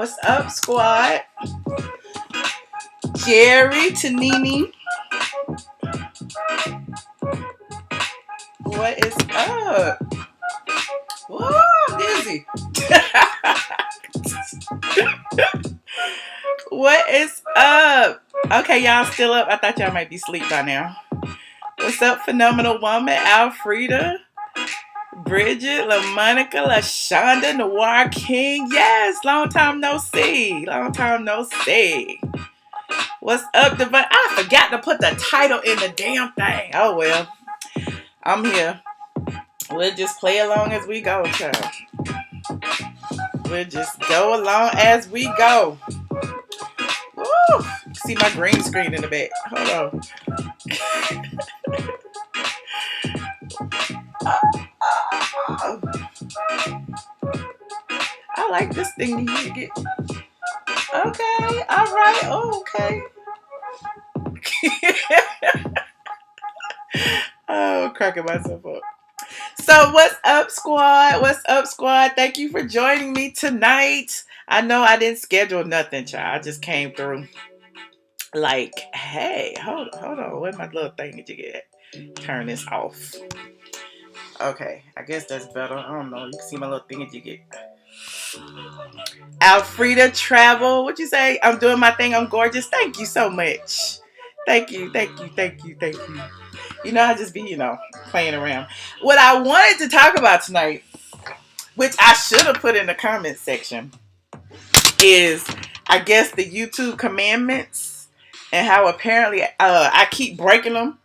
What's up, squad? Jerry to Nene. What is up? Whoa, I'm dizzy. What is up? Okay, y'all still up? I thought y'all might be asleep by now. What's up, phenomenal woman? Alfreda, Bridget, LaMonica, LaShonda, Noir King. Yes, long time no see. Long time no see. What's up, Devon? I forgot to put the title in the damn thing. Oh well. I'm here. We'll just play along as we go, child. We'll just go along as we go. Woo! See my green screen in the back. Hold on. I like this thing that you get. Okay, all right, okay. Oh, cracking myself up. So what's up, squad? What's up, squad? Thank you for joining me tonight. I know I didn't schedule nothing, child. I just came through. Like, hey, hold on. Where's my little thing that you get? Turn this off. Okay, I guess that's better. I don't know. You can see my little thing that you get. Alfreda Travel. What you say? I'm doing my thing. I'm gorgeous. Thank you so much. Thank you. You know, I just be, playing around. What I wanted to talk about tonight, which I should have put in the comment section, is, I guess, the YouTube commandments and how apparently I keep breaking them.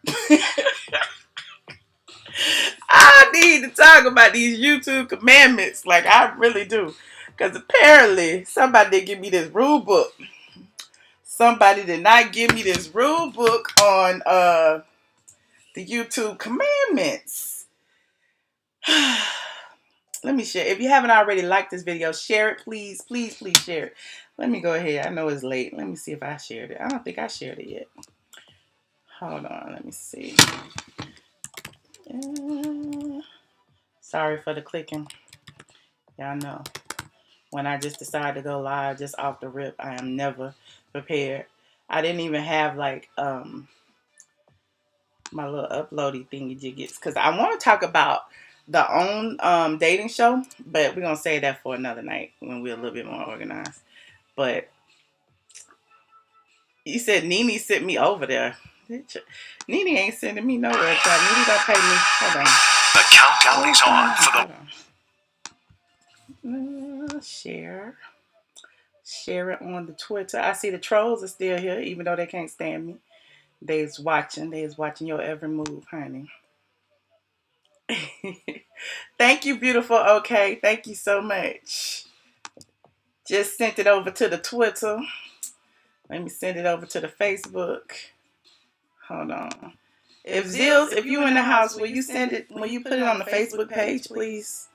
I need to talk about these YouTube commandments. Like, I really do. Because apparently somebody did give me this rule book. Somebody did not give me this rule book on the YouTube commandments. Let me share. If you haven't already liked this video, share it, please. Please share it. Let me go ahead. I know it's late. Let me see if I shared it. I don't think I shared it yet. Hold on. Let me see. Sorry for the clicking. Y'all know. When I just decide to go live just off the rip, I am never prepared. I didn't even have like my little uploady thingy jiggets, because I want to talk about the own dating show, but we're gonna save that for another night when we're a little bit more organized. But you said Nene sent me over there. Nene ain't sending me nowhere. Nene don't pay me. Hold on. The countdown is on for the share it on the Twitter. I see the trolls are still here, even though they can't stand me. They's watching your every move, honey. Thank you, beautiful. Okay, thank you so much. Just sent it over to the Twitter. Let me send it over to the Facebook. Hold on. If Zills, if you in the house, will you send it? Will you put it on the Facebook page, please?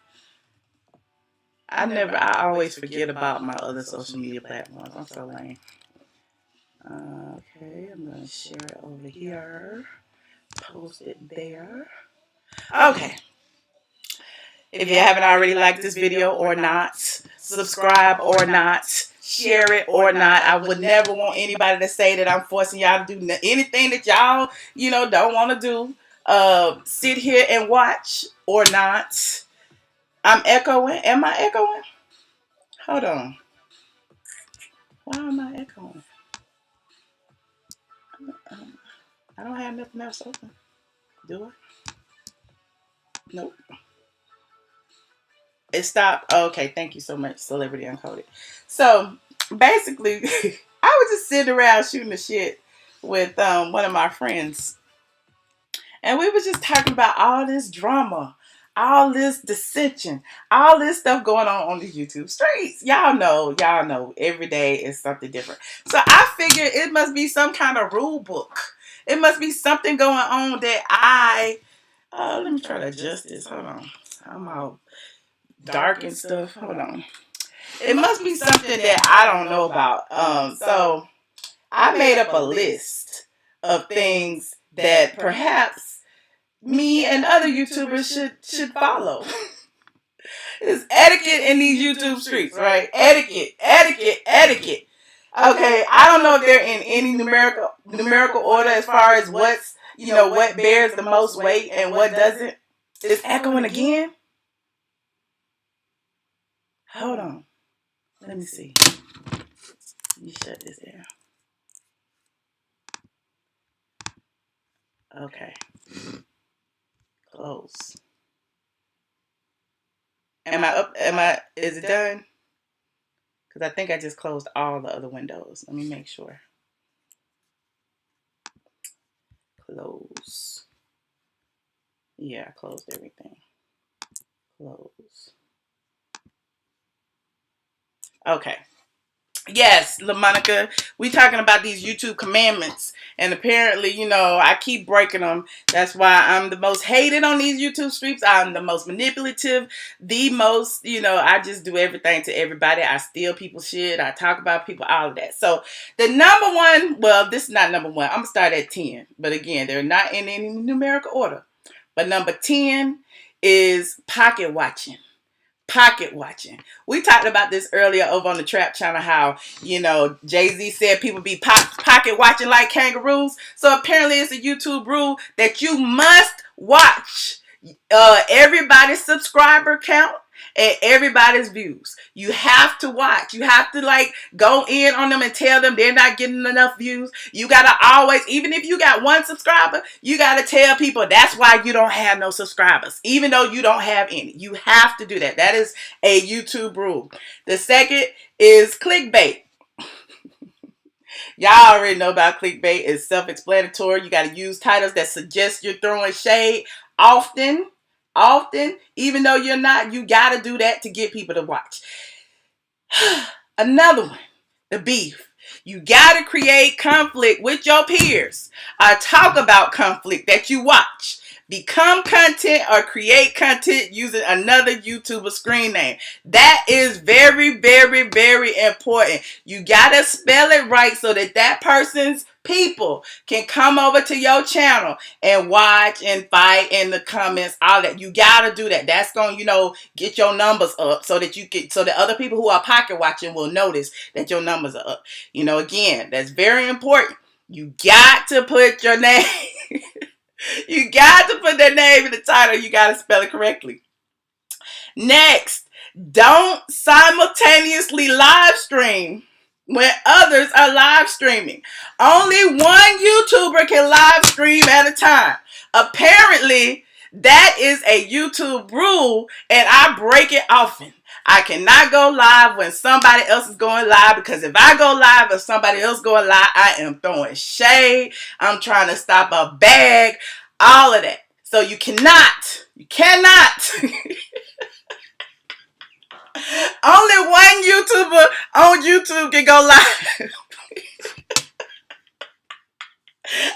I always forget about my other social media platforms. I'm so lame. Okay, I'm gonna share it over here. Post it there. Okay. If you haven't already liked this video or not, subscribe or not, share it or not. I would never want anybody to say that I'm forcing y'all to do anything that y'all, don't want to do. Sit here and watch or not. I'm echoing. Am I echoing? Hold on. Why am I echoing? I don't have nothing else open. Do I? Nope. It stopped. Oh, okay, thank you so much, Celebrity Uncoded. So, basically, I was just sitting around shooting the shit with one of my friends. And we were just talking about all this drama, all this dissension, all this stuff going on the YouTube streets. Y'all know, every day is something different. So I figured it must be some kind of rule book. It must be something going on that let me try to adjust this. Hold on. I'm all dark and stuff. Hold on. It must be something that I don't know about. So I made up a list of things that perhaps me and other YouTubers should follow. It's etiquette in these YouTube streets, right? Etiquette, etiquette, etiquette. Okay, I don't know if they're in any numerical order as far as what's, what bears the most weight and what doesn't. It's echoing again. Hold on. Let me see. Let me shut this down. Okay. Close. Is it done? Because I think I just closed all the other windows. Let me make sure. Close. Yeah, I closed everything. Close. Okay. Yes, LaMonica, we talking about these YouTube commandments, and apparently, I keep breaking them. That's why I'm the most hated on these YouTube streets. I'm the most manipulative, the most, I just do everything to everybody. I steal people's shit. I talk about people, all of that. So the number one, well, this is not number one. I'm going to start at 10. But again, they're not in any numerical order. But number 10 is pocket watching. Pocket watching. We talked about this earlier over on the Trap channel, how, Jay-Z said people be pocket watching like kangaroos. So apparently it's a YouTube rule that you must watch everybody's subscriber count and everybody's views. You have to watch. You have to go in on them and tell them they're not getting enough views. You gotta always, even if you got one subscriber, you gotta tell people that's why you don't have no subscribers, even though you don't have any. You have to do that. That is a YouTube rule. The second is clickbait. Y'all already know about clickbait. It's self-explanatory. You got to use titles that suggest you're throwing shade often, even though you're not. You got to do that to get people to watch. Another one, the beef. You got to create conflict with your peers. Talk about conflict that you watch. Become content or create content using another YouTuber screen name. That is very, very, very important. You got to spell it right so that person's people can come over to your channel and watch and fight in the comments, all that. You got to do that. That's going to, get your numbers up so that other people who are pocket watching will notice that your numbers are up. Again, that's very important. You got to put your name... You got to put their name in the title. You got to spell it correctly. Next, don't simultaneously live stream when others are live streaming. Only one YouTuber can live stream at a time. Apparently, that is a YouTube rule, and I break it often. I cannot go live when somebody else is going live, because if I go live or somebody else going live, I am throwing shade. I'm trying to stop a bag, all of that. So you cannot. Only one YouTuber on YouTube can go live.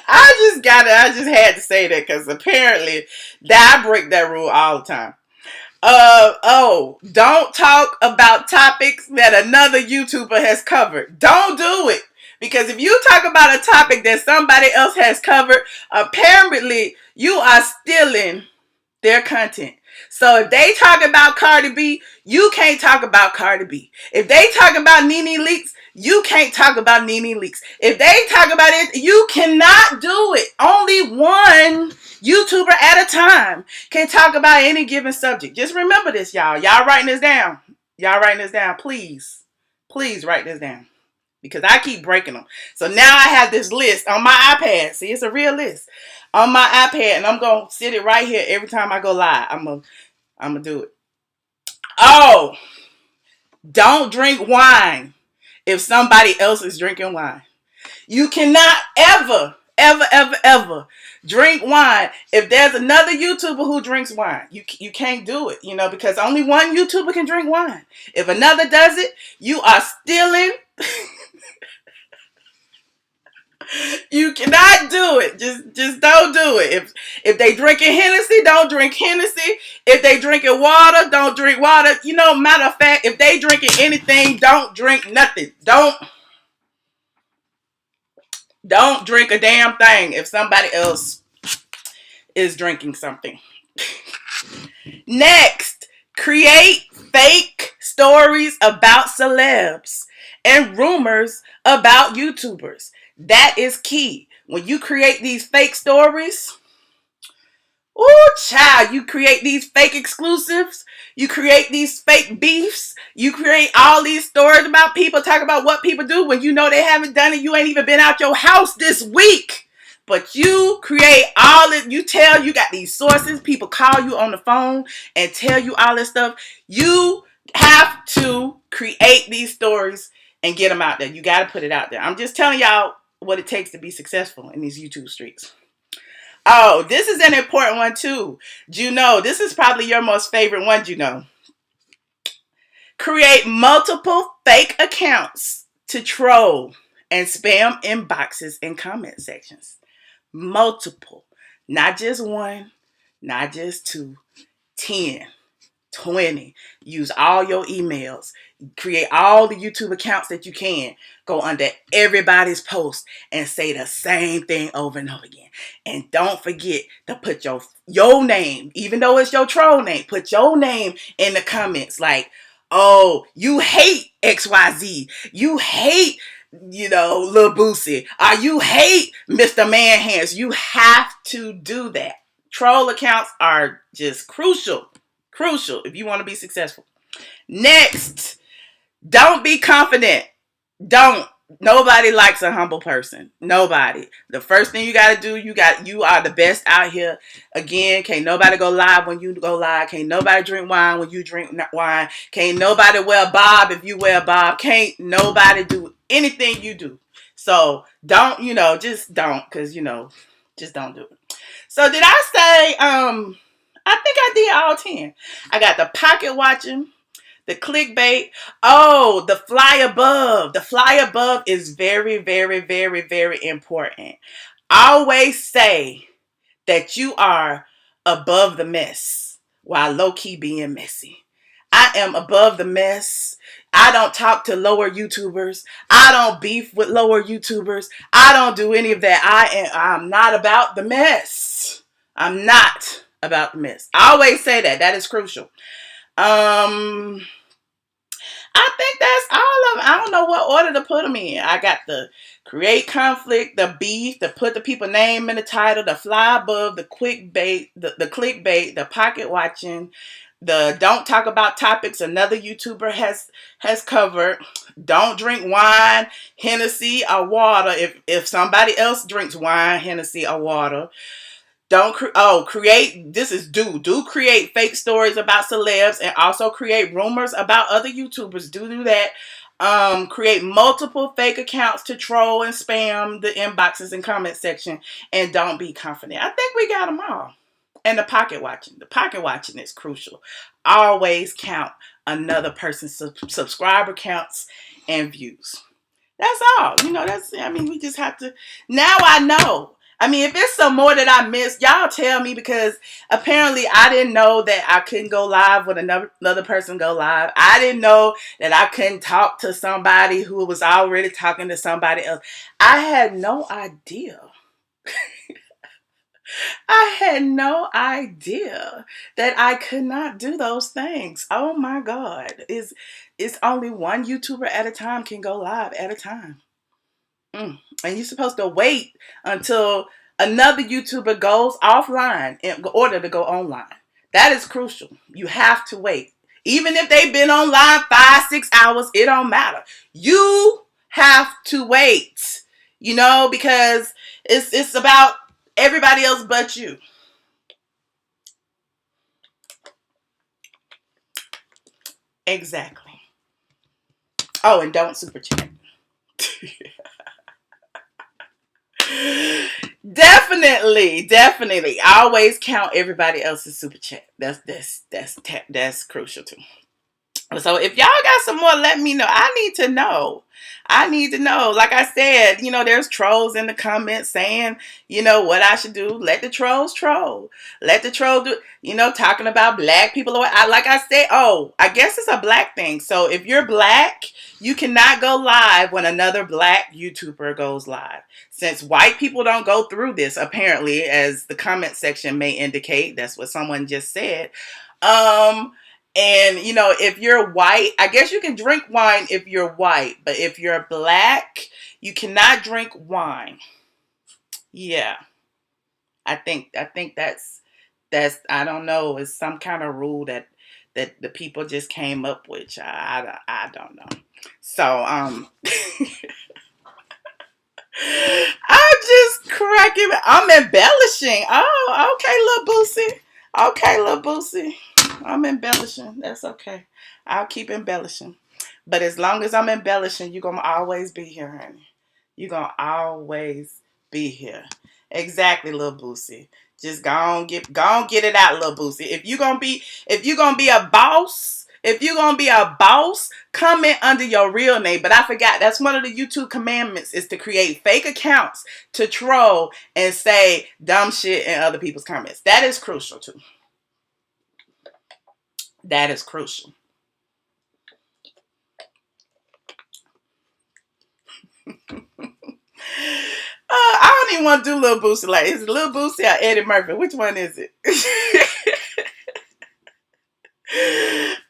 I just had to say that because apparently I break that rule all the time. Don't talk about topics that another YouTuber has covered. Don't do it. Because if you talk about a topic that somebody else has covered, apparently you are stealing their content. So if they talk about Cardi B, you can't talk about Cardi B. If they talk about Nene Leakes, you can't talk about Nene Leakes. If they talk about it, you cannot do it. Only one YouTuber at a time can talk about any given subject. Just remember this, y'all. Y'all writing this down. Please. Please write this down. Because I keep breaking them. So now I have this list on my iPad. See, it's a real list on my iPad, and I'm going to sit it right here every time I go live. I'm going to do it. Oh, don't drink wine if somebody else is drinking wine. You cannot ever drink wine if there's another YouTuber who drinks wine. You can't do it, because only one YouTuber can drink wine. If another does it, you are stealing. You cannot do it. Just don't do it. If they drinking Hennessy, don't drink Hennessy. If they drinking water, don't drink water. Matter of fact, if they drinking anything, don't drink nothing. Don't drink a damn thing if somebody else is drinking something. Next, Create fake stories about celebs and rumors about YouTubers. That is key. When you create these fake stories, ooh, child, you create these fake exclusives. You create these fake beefs. You create all these stories about people, talk about what people do when you know they haven't done it. You ain't even been out your house this week. But you create all it. You tell, you got these sources. People call you on the phone and tell you all this stuff. You have to create these stories and get them out there. You got to put it out there. I'm just telling y'all what it takes to be successful in these YouTube streets. Oh, this is an important one too. Juno, this is probably your most favorite one, Juno. Create multiple fake accounts to troll and spam inboxes and comment sections. Multiple. Not just one, not just two, 10. 20. Use all your emails. Create all the YouTube accounts that you can. Go under everybody's post and say the same thing over and over again. And don't forget to put your name, even though it's your troll name, put your name in the comments. Like, oh, you hate XYZ. You hate, Lil Boosie. Or you hate Mr. Man Hands. You have to do that. Troll accounts are just crucial if you want to be successful. Next, don't be confident. Don't. Nobody likes a humble person. Nobody. The first thing you got to do, you are the best out here. Again, can't nobody go live when you go live. Can't nobody drink wine when you drink wine. Can't nobody wear bob if you wear bob. Can't nobody do anything you do. So don't, just don't, because, just don't do it. So did I say, I think I did all 10. I got the pocket watching, the clickbait. Oh, the fly above. The fly above is very, very, very, very important. Always say that you are above the mess while low-key being messy. I am above the mess. I don't talk to lower YouTubers. I don't beef with lower YouTubers. I don't do any of that. I'm not about the mess. I'm not about the mess. I always say that. That is crucial. I think that's all of them. I don't know what order to put them in. I got the create conflict, the beef, the put the people name in the title, the fly above, the clickbait, the clickbait, the pocket watching, the don't talk about topics another YouTuber has covered. Don't drink wine, Hennessy, or water if somebody else drinks wine, Hennessy, or water. Don't create. This is do create fake stories about celebs and also create rumors about other YouTubers. Do that. Create multiple fake accounts to troll and spam the inboxes and comment section, and don't be confident. I think we got them all. And the pocket watching. The pocket watching is crucial. Always count another person's subscriber counts and views. That's all. We just have to. Now I know. If it's some more that I missed, y'all tell me, because apparently I didn't know that I couldn't go live when another person go live. I didn't know that I couldn't talk to somebody who was already talking to somebody else. I had no idea. I had no idea that I could not do those things. Oh my God. It's only one YouTuber at a time can go live at a time. And you're supposed to wait until another YouTuber goes offline in order to go online. That is crucial. You have to wait. Even if they've been online 5-6 hours, it don't matter. You have to wait, because it's about everybody else but you. Exactly. Oh, and don't super chat. Definitely. Always count everybody else's super chat. That's crucial too. So if y'all got some more, let me know. I need to know. Like I said, there's trolls in the comments saying, what I should do. Let the trolls troll. Let the troll do, talking about black people. Like I said, I guess it's a black thing. So if you're black, you cannot go live when another black YouTuber goes live. Since white people don't go through this, apparently, as the comment section may indicate, that's what someone just said. And, you know, if you're white, I guess you can drink wine if you're white. But if you're black, you cannot drink wine. Yeah. I think that's I don't know, it's some kind of rule that the people just came up with. I don't know. So I'm just cracking. I'm embellishing. Oh, okay, little Boosie. Okay, little Boosie. I'm embellishing. That's okay. I'll keep embellishing. But as long as I'm embellishing, you're gonna always be here, honey. You're gonna always be here. Exactly, little Boosie. Just go on get it out, little Boosie. If you gonna be a boss, comment under your real name. But I forgot, that's one of the YouTube commandments is to create fake accounts to troll and say dumb shit in other people's comments. That is crucial too. That is crucial. I don't even want to do Lil Boosie. Like, is it Lil Boosie or Eddie Murphy? Which one is it?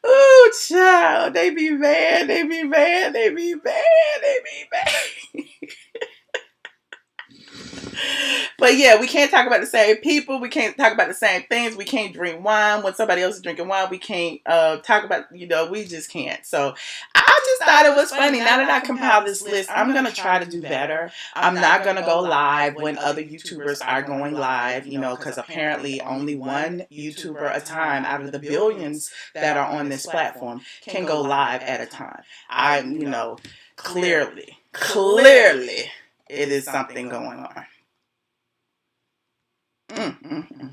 Ooh, child. They be mad. They be mad. They be mad. They be mad. But yeah, we can't talk about the same people. We can't talk about the same things. We can't drink wine when somebody else is drinking wine. We can't talk about, we just can't. So I just thought it was funny. Now that I compiled this list, I'm going to try to do better. I'm not going to go live when other YouTubers are going live, because apparently only one YouTuber at a time out of the billions that are on this platform can go live at a time. Clearly, it is something going on. Mm-hmm.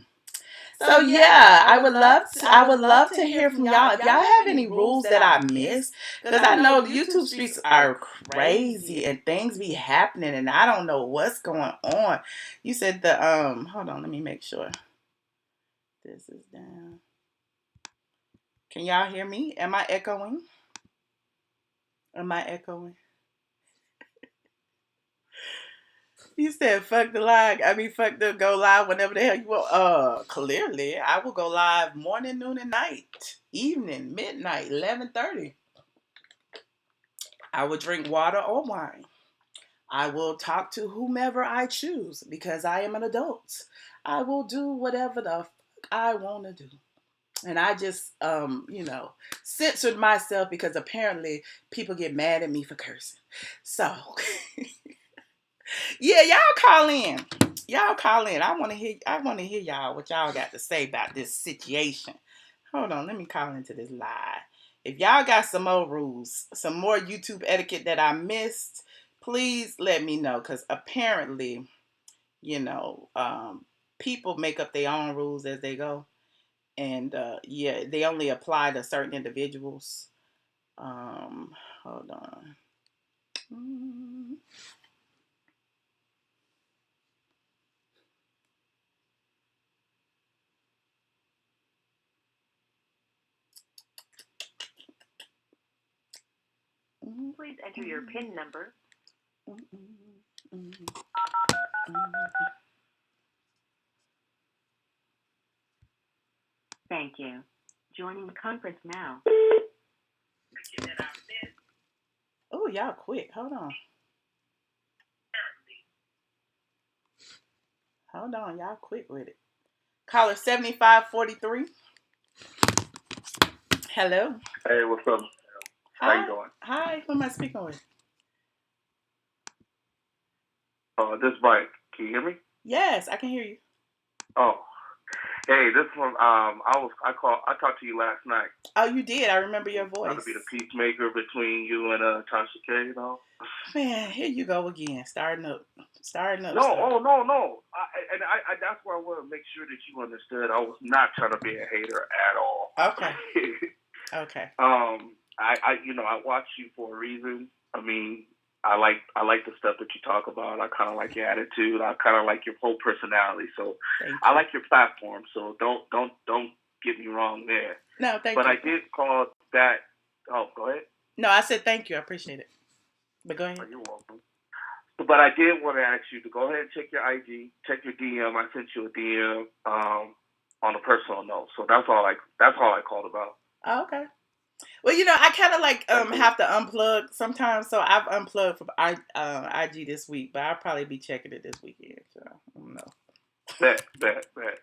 So yeah, I would love to hear from y'all. If y'all have any rules that I missed, because I know the YouTube streets are crazy and things be happening and I don't know what's going on. You said hold on, let me make sure. This is down. Can y'all hear me? Am I echoing? Am I echoing? You said fuck the live. Fuck the go live whenever the hell you want. Clearly, I will go live morning, noon, and night, evening, midnight, 11:30. I will drink water or wine. I will talk to whomever I choose because I am an adult. I will do whatever the fuck I want to do. And I just, censored myself because apparently people get mad at me for cursing. So, yeah, y'all call in. Y'all call in. I want to hear y'all what y'all got to say about this situation. Hold on, let me call into this live. If y'all got some more rules, some more YouTube etiquette that I missed, please let me know. Because apparently, people make up their own rules as they go. And yeah, they only apply to certain individuals. Hold on. Please enter your PIN number. Thank you. Joining the conference now. Oh, y'all quick. Hold on. Hold on. Y'all quick with it. Caller 7543. Hello. Hey, what's up? Hi. How you doing? Hi. Who am I speaking with? This is Mike. Can you hear me? Yes, I can hear you. Oh, hey, this one. I talked to you last night. Oh, you did. I remember your voice. Trying to be the peacemaker between you and Tasha K. Man, here you go again. Starting up. No. I that's why I want to make sure that you understood. I was not trying to be a hater at all. Okay. Okay. I watch you for a reason. I like the stuff that you talk about. I kind of like your attitude. I kind of like your whole personality. So I like your platform. So don't get me wrong there. No, thank you. But I did call that. Oh, go ahead. No, I said thank you. I appreciate it. But go ahead. Oh, you're welcome. But I did want to ask you to go ahead and check your IG, check your DM. I sent you a DM on a personal note. So that's all I called about. Oh, okay. Well, I kind of like have to unplug sometimes, so I've unplugged from IG this week, but I'll probably be checking it this weekend. So I don't know. Bet.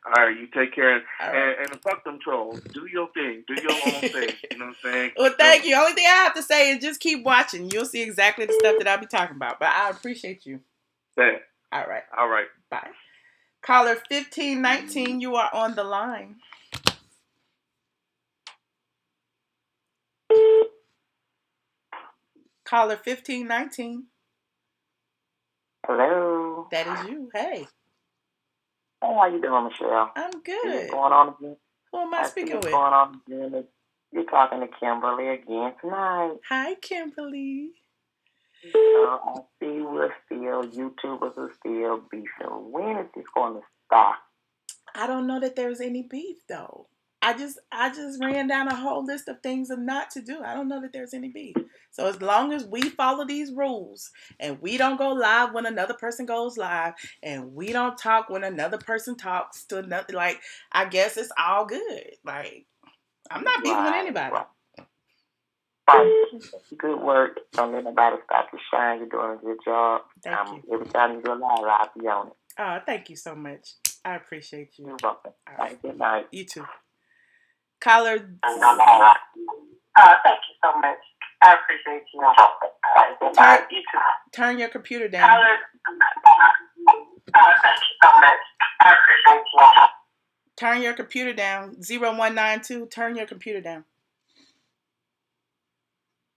All right, you take care, Right. and fuck them trolls. Do your thing. Do your own thing. You know what I'm saying? Well, thank you. Only thing I have to say is just keep watching. You'll see exactly the stuff that I'll be talking about. But I appreciate you. Bet. All right. All right. Bye. Caller 1519, you are on the line. Caller 1519. Hello. That is you. Hey. Hey, how you doing, Michelle? I'm good. What's going on again? Who am I speaking with? What's going on again? You're talking to Kimberly again tonight. Hi, Kimberly. I see YouTubers are still beefing. When is this going to stop? I don't know that there's any beef though. I just ran down a whole list of things not to do. I don't know that there's any beef. So as long as we follow these rules and we don't go live when another person goes live and we don't talk when another person talks to another, like, I guess it's all good. Like, I'm not beefing with anybody. Right. Good work. Don't let nobody stop you shine. You're doing a good job. Thank you. Every time you go live, I'll be on it. Oh, thank you so much. I appreciate you. You're welcome. All right. Good night. You too. Caller. Thank you so much. I appreciate you. Good night. You too. Turn your computer down. Thank you so much. I appreciate you. Turn your computer down. 0192. Turn your computer down.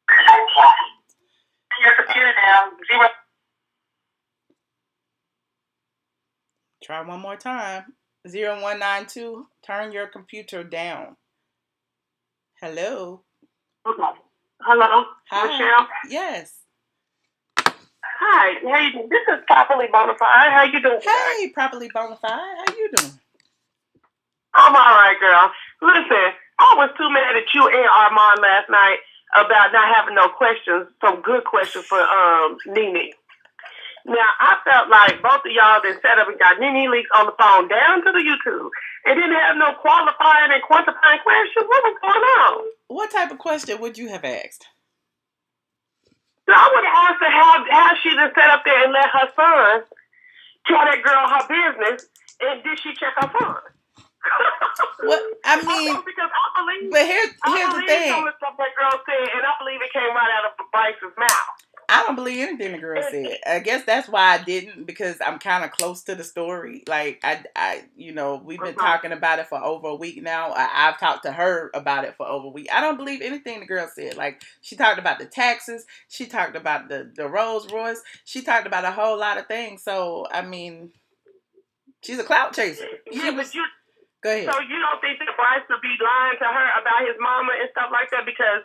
Turn your computer down. Try one more time. 0192. Turn your computer down. Hello. Hello. Hi. Michelle. Yes. Hi. How you doing? This is Properly Bonafide. How you doing today? Hey, Properly Bonafide. How you doing? I'm all right, girl. Listen, I was too mad at you and Armand last night about not having no questions, some good questions for Nene. Now, I felt like both of y'all that set up and got Nene Leakes on the phone down to the YouTube and didn't have no qualifying and quantifying questions. What was going on? What type of question would you have asked? So I would have asked her how she just sat up there and let her son tell that girl her business, and did she check her phone? Well, I mean, because I believe, but here's the thing. Some of the stuff that girl said, and I believe it came right out of Bryce's mouth. I don't believe anything the girl said. I guess that's why I didn't, because I'm kind of close to the story. Like, I we've been talking about it for over a week now. I've talked to her about it for over a week. I don't believe anything the girl said. Like, she talked about the taxes. She talked about the Rolls Royce. She talked about a whole lot of things. So, I mean, she's a clout chaser. Go ahead. So you don't think that Bryce would be lying to her about his mama and stuff like that? Because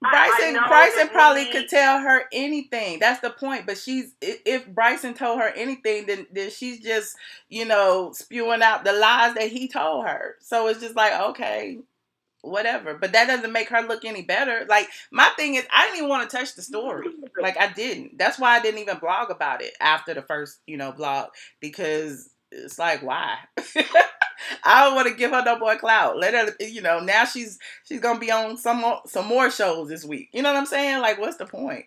Bryson probably could tell her anything. That's the point. But if Bryson told her anything, then she's just, spewing out the lies that he told her. So it's just like, okay, whatever. But that doesn't make her look any better. Like, my thing is, I didn't even want to touch the story. Like, I didn't. That's why I didn't even blog about it after the first, blog, because it's like, why? I don't want to give her no more clout. Let her, now she's gonna be on some more shows this week. You know what I'm saying? Like, what's the point?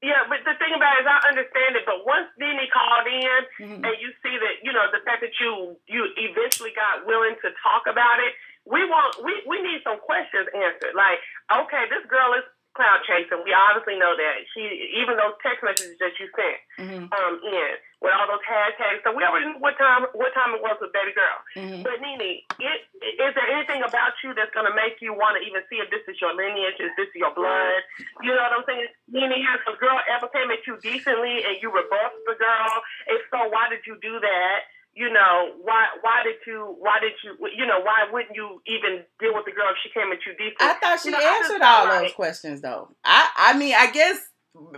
Yeah, but the thing about it is, I understand it. But once Nene called in, and you see that, the fact that you eventually got willing to talk about it, we need some questions answered. Like, okay, this girl is cloud chasing. We obviously know that. Even those text messages that you sent in with all those hashtags. So we already knew what time it was with baby girl. But Nene, is there anything about you that's gonna make you want to even see if this is your lineage, is this your blood? You know what I'm saying? Nene, has the girl ever came at you decently and you rebuffed the girl? If so, why did you do that? Why wouldn't you even deal with the girl if she came at you decently? I thought she answered all those questions, though. I mean, I guess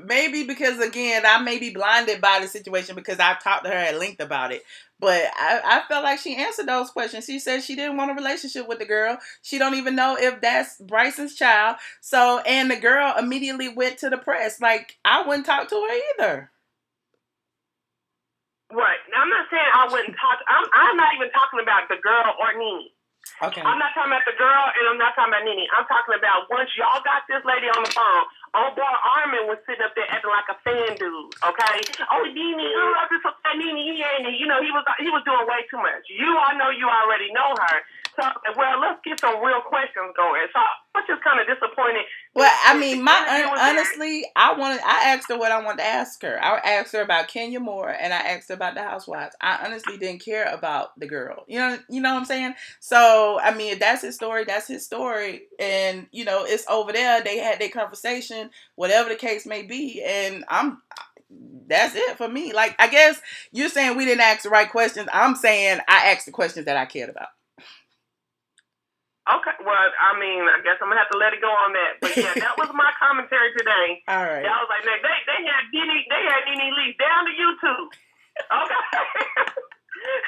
maybe because, again, I may be blinded by the situation because I've talked to her at length about it. But I felt like she answered those questions. She said she didn't want a relationship with the girl. She don't even know if that's Bryson's child. So, and the girl immediately went to the press. Like, I wouldn't talk to her either. Right. Now, I'm not saying I wouldn't talk. I'm not even talking about the girl or Nene. Okay. I'm not talking about the girl, and I'm not talking about Nene. I'm talking about once y'all got this lady on the phone, old boy Armin was sitting up there acting like a fan dude, okay? Oh, Nene, I just upset Nene, he ain't, you know, he was doing way too much. I know you already know her. So, well, let's get some real questions going. So I was just kind of disappointed. Well, I mean, honestly, I asked her what I wanted to ask her. I asked her about Kenya Moore, and I asked her about the Housewives. I honestly didn't care about the girl. You know what I'm saying? So, I mean, if that's his story, that's his story. And, you know, it's over there. They had their conversation, whatever the case may be. And that's it for me. Like, I guess you're saying we didn't ask the right questions. I'm saying I asked the questions that I cared about. Okay, well, I mean, I guess I'm gonna have to let it go on that. But yeah, that was my commentary today. All right. I was like, they had Nene Leakes down to YouTube. Okay.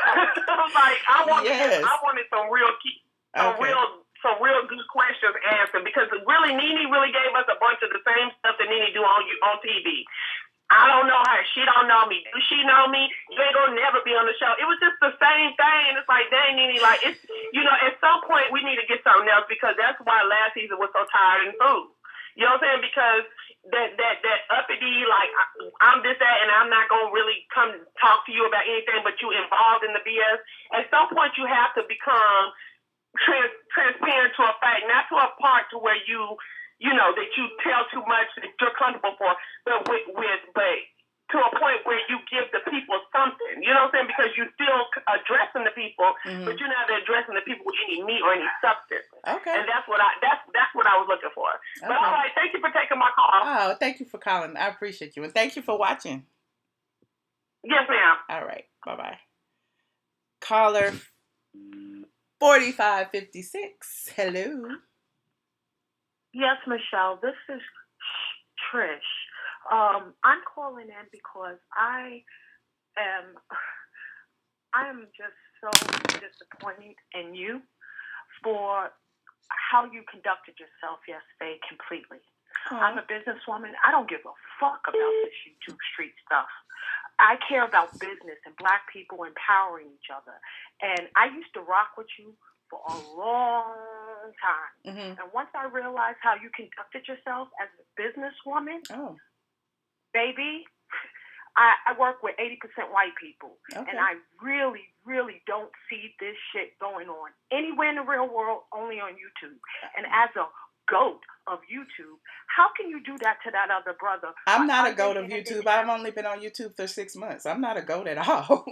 I was like, I wanted some real good questions answered, because really Nene really gave us a bunch of the same stuff that Nene do on TV. I don't know her. She don't know me. Do she know me? You ain't gonna never be on the show. It was just the same thing. It's like, dang, Nene, like, it's, you know, at some point we need to get something else, because that's why last season was so tired and food. You know what I'm saying? Because that uppity, like, I'm this, that, and I'm not gonna really come talk to you about anything, but you involved in the BS. At some point you have to become transparent to a fact, not to a part to where you know, that you tell too much that you're comfortable for, but to a point where you give the people something. You know what I'm saying? Because you're still addressing the people, but you're not addressing the people with any meat or any substance. Okay. And that's what I was looking for. Okay. But all right, thank you for taking my call. Oh, thank you for calling. I appreciate you, and thank you for watching. Yes, ma'am. All right. Bye-bye. Caller 4556. Hello. Yes, Michelle, this is Trish. I'm calling in because I am just so disappointed in you for how you conducted yourself yesterday completely. I'm a businesswoman. I don't give a fuck about this YouTube street stuff. I care about business and Black people empowering each other. And I used to rock with you for a long time. Mm-hmm. And once I realized how you conducted yourself as a businesswoman, baby, I work with 80% white people. Okay. And I really, really don't see this shit going on anywhere in the real world, only on YouTube. And as a GOAT of YouTube, how can you do that to that other brother? I'm not a GOAT of YouTube. I've only been on YouTube for 6 months. I'm not a GOAT at all.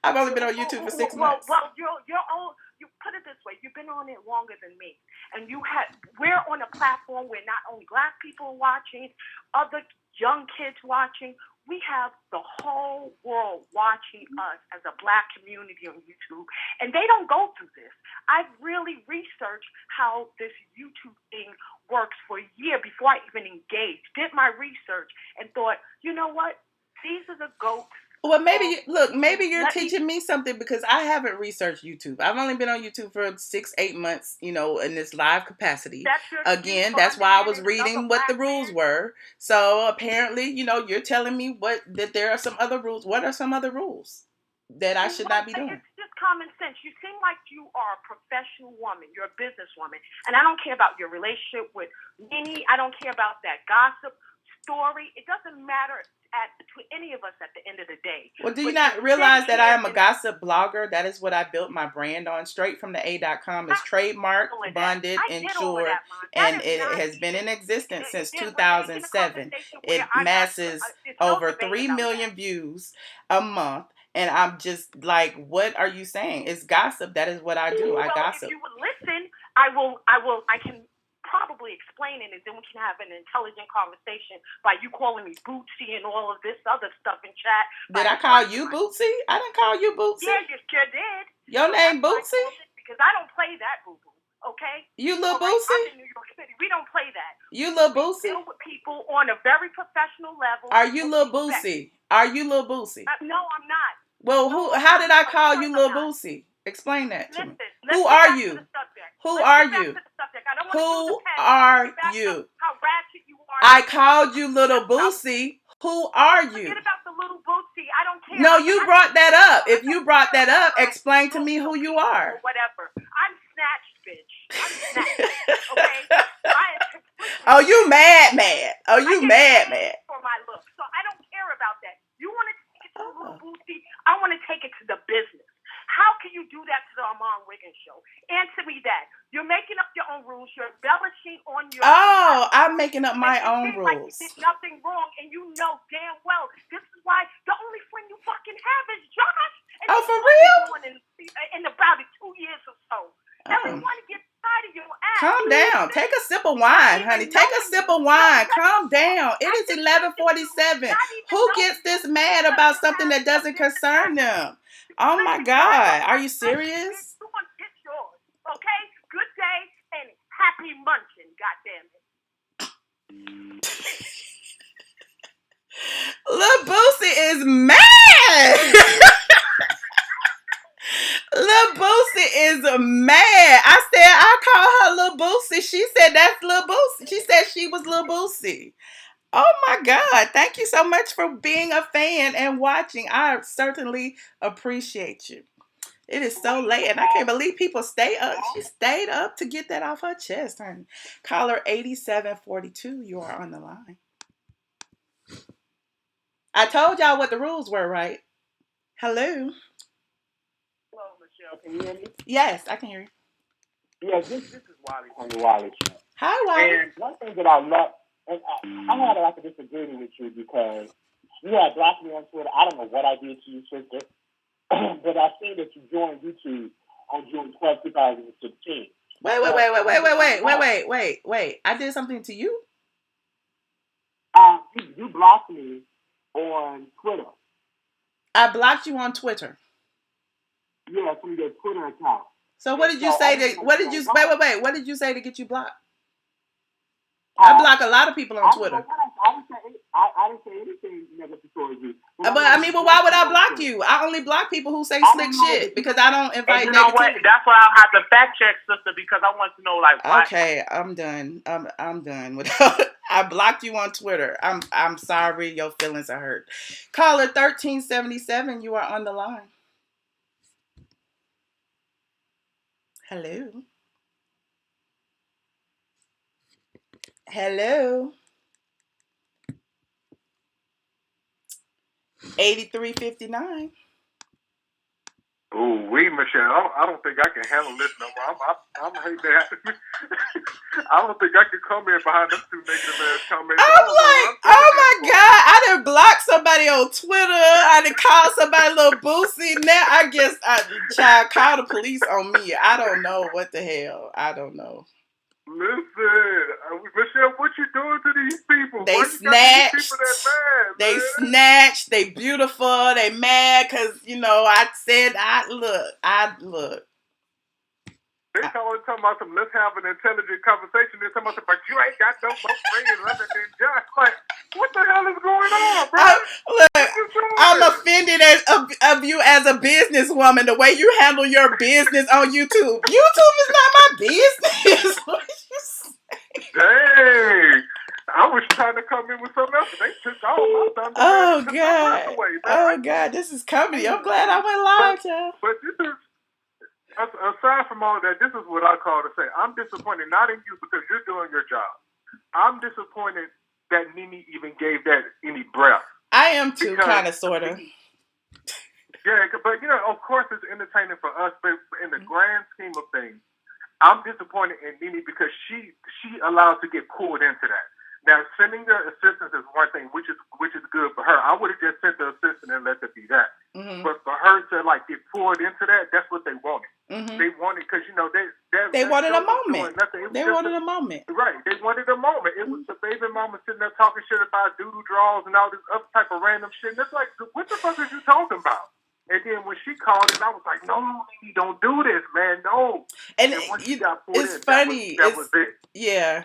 I've only been on YouTube for 6 months. Well, your own. You put it this way, you've been on it longer than me. And we're on a platform where not only Black people are watching, other young kids watching. We have the whole world watching us as a Black community on YouTube. And they don't go through this. I've really researched how this YouTube thing works for a year before I even engaged, did my research, and thought, you know what? These are the GOATs. Well, maybe you're teaching me something, because I haven't researched YouTube. I've only been on YouTube for 6-8 months, you know, in this live capacity. Again, that's why I was reading what the rules were. So apparently, you know, you're telling me that there are some other rules. What are some other rules that I should not be doing? It's just common sense. You seem like you are a professional woman. You're a businesswoman. And I don't care about your relationship with Nene. I don't care about that gossip story. It doesn't matter to any of us at the end of the day. Well, do you not realize that I am a gossip blogger? That is what I built my brand on. Straight from the A.com is trademarked, bonded, insured, and it has been in existence since 2007. It masses over 3 million views a month. And I'm just like, what are you saying? It's gossip. That is what I do. I gossip. If you would listen, I can probably explain it, and then we can have an intelligent conversation by you calling me Bootsy and all of this other stuff in chat. Did I call you Bootsy? I didn't call you Bootsy. Yeah, you sure did. Your name Bootsy? Because I don't play that, boo-boo, okay? You little Bootsy? I'm in New York City. We don't play that. You little Bootsy? We deal with people on a very professional level. Are you little Bootsy? Are you little Bootsy? No, I'm not. Well, how did I call you little Bootsy? Explain that to me. Who are you? Who are you? Who are you? I called you little Bootsy. Who are you? Forget about the little Bootsy. I don't care. No, you brought that up. If you brought that up, explain to me who you are. Whatever. Oh, you mad. Oh, you mad. For my look. So I don't care about that. You want to take it to a little boosty? I want to take it to the business. How can you do that to the Armand Wiggins show? Answer me that. You're making up your own rules. You're embellishing on your I'm making up my own rules. Like you did nothing wrong, and you know damn well this is why the only friend you fucking have is Josh. And for real? In about 2 years or so. Everyone gets tired of your ass. Calm down. Take a sip of wine, honey. Take a sip of wine. Calm down. It is 11:47. Who gets this mad about something that doesn't concern them? Oh my God. Are you serious? It's yours. Okay? Good day and happy munching, goddammit. Lil Boosie is mad. Lil Boosie is mad. I said I call her Lil Boosie. She said that's Lil Boosie. She said she was Lil Boosie. Oh my God. Thank you so much for being a fan and watching. I certainly appreciate you. It is so late and I can't believe people stay up. She stayed up to get that off her chest, honey. Caller 8742, you are on the line. I told y'all what the rules were, right? Hello. Hello, Michelle. Can you hear me? Yes, I can hear you. Yeah, this is Wally from the Wally Show. Hi, Wally. And one thing that I love, and I had like a disagreement with you because you had blocked me on Twitter. I don't know what I did to you, sister, but I seen that you joined YouTube on June 12, 2016. Wait. I did something to you? You blocked me on Twitter. I blocked you on Twitter. Yeah, from your Twitter account. So what did you say to what did you what did you say to get you blocked? I block a lot of people on Twitter. I didn't say anything negative towards you. But I mean, why would I block you? I only block people who say slick shit because I don't invite you know what? negativity. That's why I'll have to fact check, sister, because I want to know like why. Okay, I'm done. I'm done with I blocked you on Twitter. I'm sorry, your feelings are hurt. Caller 1377, you are on the line. Hello. 8359. Oh, Michelle. I don't think I can handle this number. I'm hate that. I don't think I can come in behind them two negative ass comments. I'm like, oh my God, I done blocked somebody on Twitter. I done called somebody Lil Boosie. Now I guess child call the police on me. I don't know what the hell. I don't know. Listen, Michelle, what you doing to these people? They snatched. They snatched. They beautiful. They mad because, you know, I said, look. They talking about some, let's have an intelligent conversation. They're talking about, but you ain't got no more friends other than Josh. Like, what the hell is going on, bro? Look, I'm offended of you as a businesswoman, the way you handle your business on YouTube. YouTube is not my business. What you say? Dang. I was trying to come in with something else, and they took all my thunder. Oh, God. Oh, God. This is comedy. I'm glad I went live, y'all. But this is, aside from all that, this is what I call to say. I'm disappointed, not in you because you're doing your job. I'm disappointed that Nene even gave that any breath. I am too, kind of, sort of. Yeah, but, you know, of course it's entertaining for us, but in the grand scheme of things, I'm disappointed in Nene because she allowed to get pulled into that. Now, sending the assistance is one thing, which is good for her. I would have just sent the assistant and let it be that. Mm-hmm. But for her to like get pulled into that, that's what they wanted. Mm-hmm. They wanted because you know they wanted a moment. They wanted a moment. Right? They wanted a moment. It was the baby mama sitting there talking shit about doodle draws and all this other type of random shit. And it's like, what the fuck are you talking about? And then when she called it, I was like, no, Nene, don't do this, man, no. And when she got pulled in, funny. That was it. Yeah.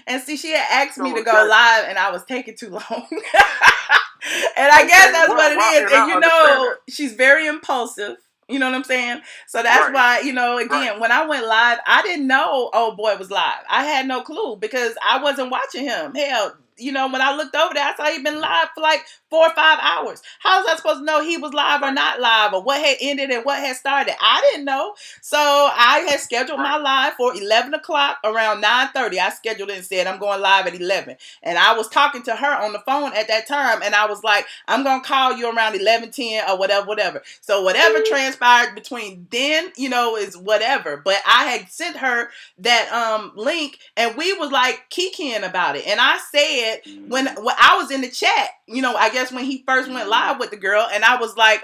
And see, she had asked me to go live, and I was taking too long. And I guess that's what it is. And, you know, she's very impulsive. You know what I'm saying? So that's why, you know, again, when I went live, I didn't know Old Boy was live. I had no clue because I wasn't watching him. Hell, when I looked over there, I saw he'd been live for like 4 or 5 hours. How was I supposed to know he was live or not live, or what had ended and what had started? I didn't know. So I had scheduled my live for 11 o'clock around 9:30. I scheduled it and said, I'm going live at 11. And I was talking to her on the phone at that time, and I was like, I'm going to call you around 11:10 or whatever. So whatever transpired between then, is whatever. But I had sent her that link, and we was like kikiing about it. And I said, when I was in the chat, I guess when he first went live with the girl, and I was like,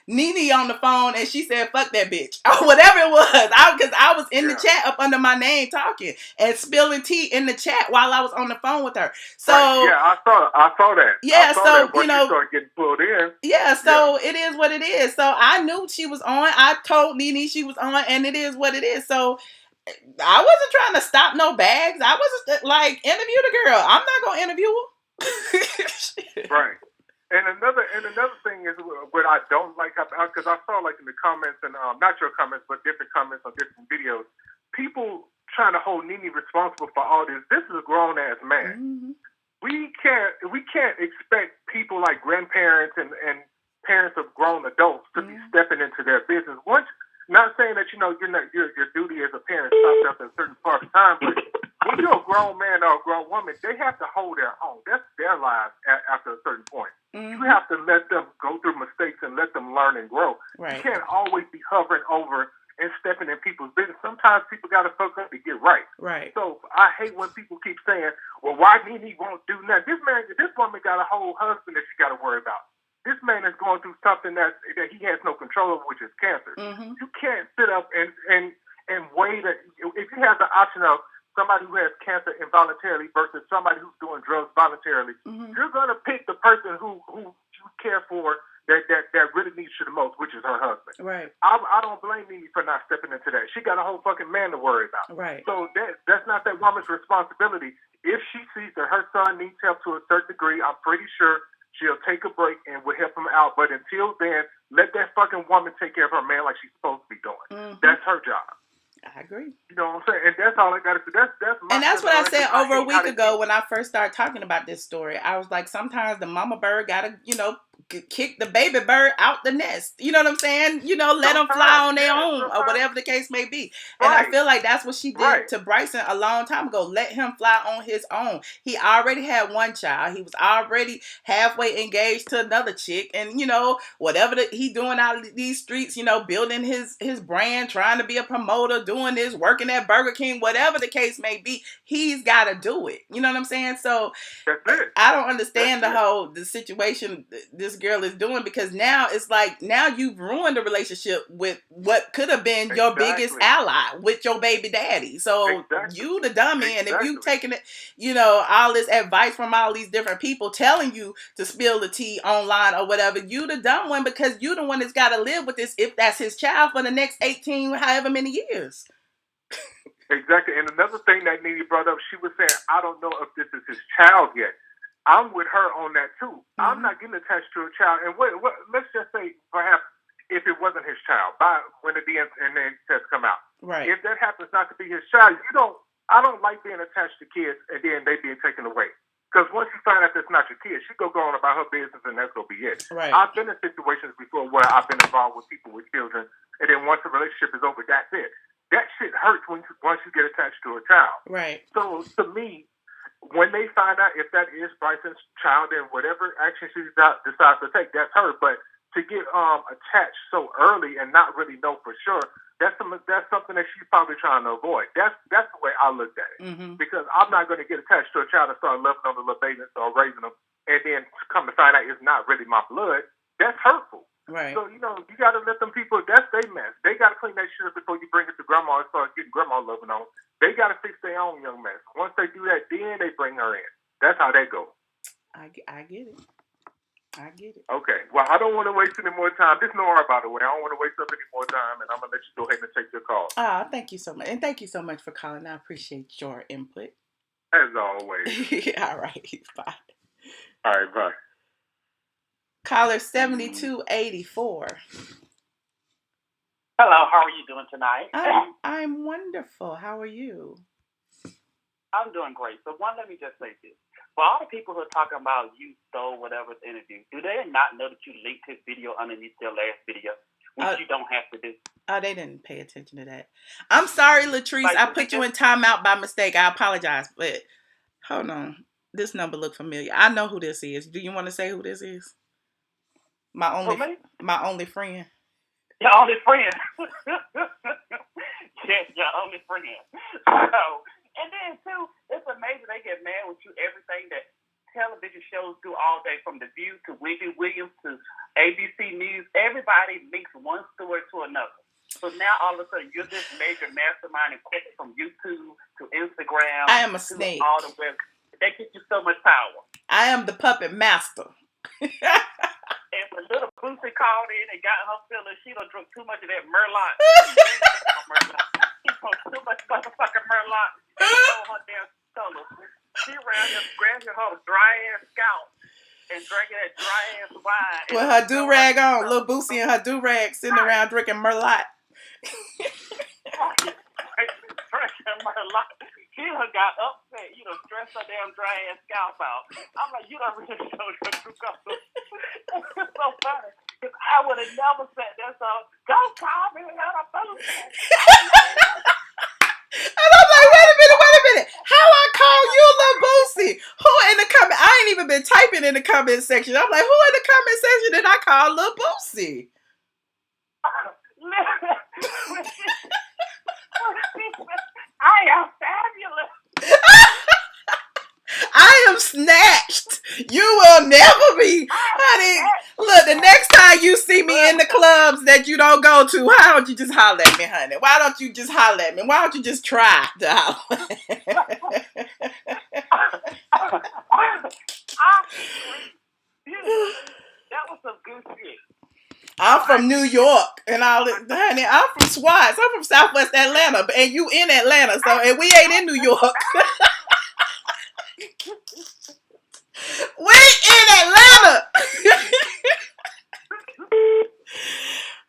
Nene on the phone, and she said, fuck that bitch, or whatever it was. Because I was in the chat up under my name talking and spilling tea in the chat while I was on the phone with her. So I saw that. Yeah, I saw so that once you started getting pulled in. Yeah, so it is what it is. So I knew she was on. I told Nene she was on, and it is what it is. So I wasn't trying to stop no bags. I wasn't like interview the girl. I'm not gonna interview her. Right. And another thing is what I don't like, because I saw like in the comments, and not your comments, but different comments on different videos, people trying to hold Nene responsible for all this. This is a grown ass man. Mm-hmm. We can't expect people like grandparents and parents of grown adults to be stepping into their business. Not saying that your duty as a parent stops after a certain part of time, but when you're a grown man or a grown woman, they have to hold their own. That's their lives after a certain point. Mm-hmm. You have to let them go through mistakes and let them learn and grow. Right. You can't always be hovering over and stepping in people's business. Sometimes people got to fuck up to get right. Right. So I hate when people keep saying, well, why Nene won't do nothing? This woman got a whole husband that she got to worry about. This man is going through something that he has no control over, which is cancer. Mm-hmm. You can't sit up and weigh that. If you have the option of somebody who has cancer involuntarily versus somebody who's doing drugs voluntarily, you're going to pick the person who you care for that really needs you the most, which is her husband. Right. I don't blame Nene for not stepping into that. She got a whole fucking man to worry about. Right. So that's not that woman's responsibility. If she sees that her son needs help to a certain degree, I'm pretty sure she'll take a break and will help him out. But until then, let that fucking woman take care of her man like she's supposed to be doing. Mm-hmm. That's her job. I agree. You know what I'm saying? And that's all I got to say. That's what I said over a week ago when I first started talking about this story. I was like, sometimes the mama bird got to, kick the baby bird out the nest. You know what I'm saying? Let them fly on their own or whatever the case may be. And I feel like that's what she did to Bryson a long time ago. Let him fly on his own. He already had one child. He was already halfway engaged to another chick. And, whatever he doing out of these streets, building his brand, trying to be a promoter, doing this, working at Burger King, whatever the case may be, he's got to do it. You know what I'm saying? So I don't understand the situation this girl is doing, because now it's like, now you've ruined the relationship with what could have been your biggest ally with your baby daddy. So you the dummy, and if you taking it, all this advice from all these different people telling you to spill the tea online or whatever, you the dumb one, because you the one that's got to live with this if that's his child for the next 18 however many years. Exactly. And another thing that Nene brought up, she was saying, I don't know if this is his child yet. I'm with her on that too. Mm-hmm. I'm not getting attached to a child. And what let's just say perhaps if it wasn't his child, when the DNA test come out. Right. If that happens not to be his child, I don't like being attached to kids and then they being taken away. Because once you find out that's not your kid, she go on about her business and that's gonna be it. Right. I've been in situations before where I've been involved with people with children, and then once the relationship is over, that's it. That shit hurts once you get attached to a child. Right. So to me, when they find out if that is Bryson's child and whatever action she decides to take, that's her. But to get attached so early and not really know for sure, that's something that she's probably trying to avoid. That's the way I looked at it. Mm-hmm. Because I'm not going to get attached to a child and start loving on the little baby and start raising them, and then come to find out it's not really my blood. That's hurtful. Right. So, you got to let them people, that's their mess. They got to clean that shit up before you bring it to grandma and start getting grandma loving on. They got to fix their own young mess. Once they do that, then they bring her in. That's how that goes. I get it. Okay. Well, I don't want to waste any more time. This is Nora, by the way. I don't want to waste up any more time, and I'm going to let you go ahead and take your call. Thank you so much. And thank you so much for calling. I appreciate your input. As always. All right. Bye. All right. Bye. Caller 7284. Hello, how are you doing tonight? I'm wonderful. How are you? I'm doing great. So let me just say this. For all the people who are talking about you stole whatever's interview, do they not know that you linked his video underneath their last video, which you don't have to do? Oh, they didn't pay attention to that. I'm sorry, Latrice. Like, I put you in timeout by mistake. I apologize, but hold on. This number look familiar. I know who this is. Do you want to say who this is? My only friend. Your only friend. Yes, your only friend. So, and then too, it's amazing they get mad with you everything that television shows do all day, from The View to Wendy Williams to ABC News. Everybody links one story to another. So now all of a sudden you're this major mastermind and quick from YouTube to Instagram. I am a snake. All the web. They give you so much power. I am the puppet master. And when little Boosie called in and got her feelings, she done drunk too much of that Merlot. She drunk too much motherfucking Merlot. And stole her damn solo. She ran here, grabbed her dry ass scalp and drinking that dry ass wine. With her do-rag on. Little Boosie and her do-rag sitting around drinking Merlot. Drinking Merlot. She done got upset. You done stressed her damn dry ass scalp out. I'm like, you done really showed your true colors. It's so funny. Because I would have never said that. So, don't call me without a phone. And I'm like, wait a minute. How I call you Lil Boosie? Who in the comment? I ain't even been typing in the comment section. I'm like, who in the comment section did I call Lil Boosie? I am fabulous. I am snatched. You will never be. Honey, look, the next time you see me in the clubs that you don't go to, why don't you just holler at me, honey? Why don't you just holler at me? Why don't you just try to holler? That was some good shit. I'm from New York and all that, honey. I'm from Swats. I'm from Southwest Atlanta, and you in Atlanta, so and we ain't in New York. We in Atlanta.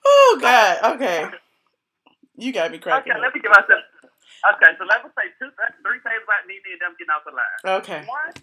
Oh God. Okay. You got me cracking. Okay, let me give myself. Okay, so let me say three things about Nene and them getting off the line. Okay. One,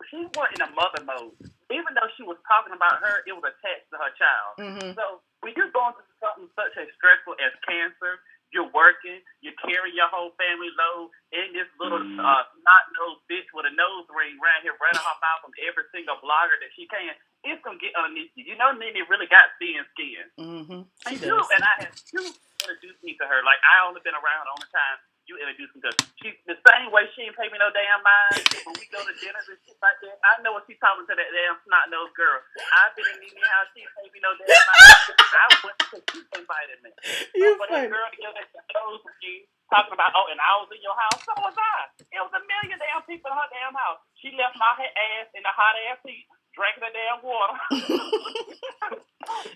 she went in a mother mode. Even though she was talking about her, it was attached to her child. Mm-hmm. So when you're going through something such as stressful as cancer, you're working, you're carrying your whole family load, and this little snot-nosed bitch with a nose ring around here running her mouth from every single blogger that she can, it's going to get underneath you. You know Nene really got thin skin. Mm-hmm. And I had you introduced me to her. Like, I only been around the only time you introduced me to her. She's the same way she ain't pay me no damn mind. When we go to dinners and shit like that, I know what she's talking to that damn snot-nosed girl. I've been in Nene house, she ain't pay me no damn mind. I went because she invited me. You so for that girl to get that nose with you, talking about, oh, and I was in your house, so was I. It was a million damn people in her damn house. She left my ass in the hot ass heat, drinking the damn water.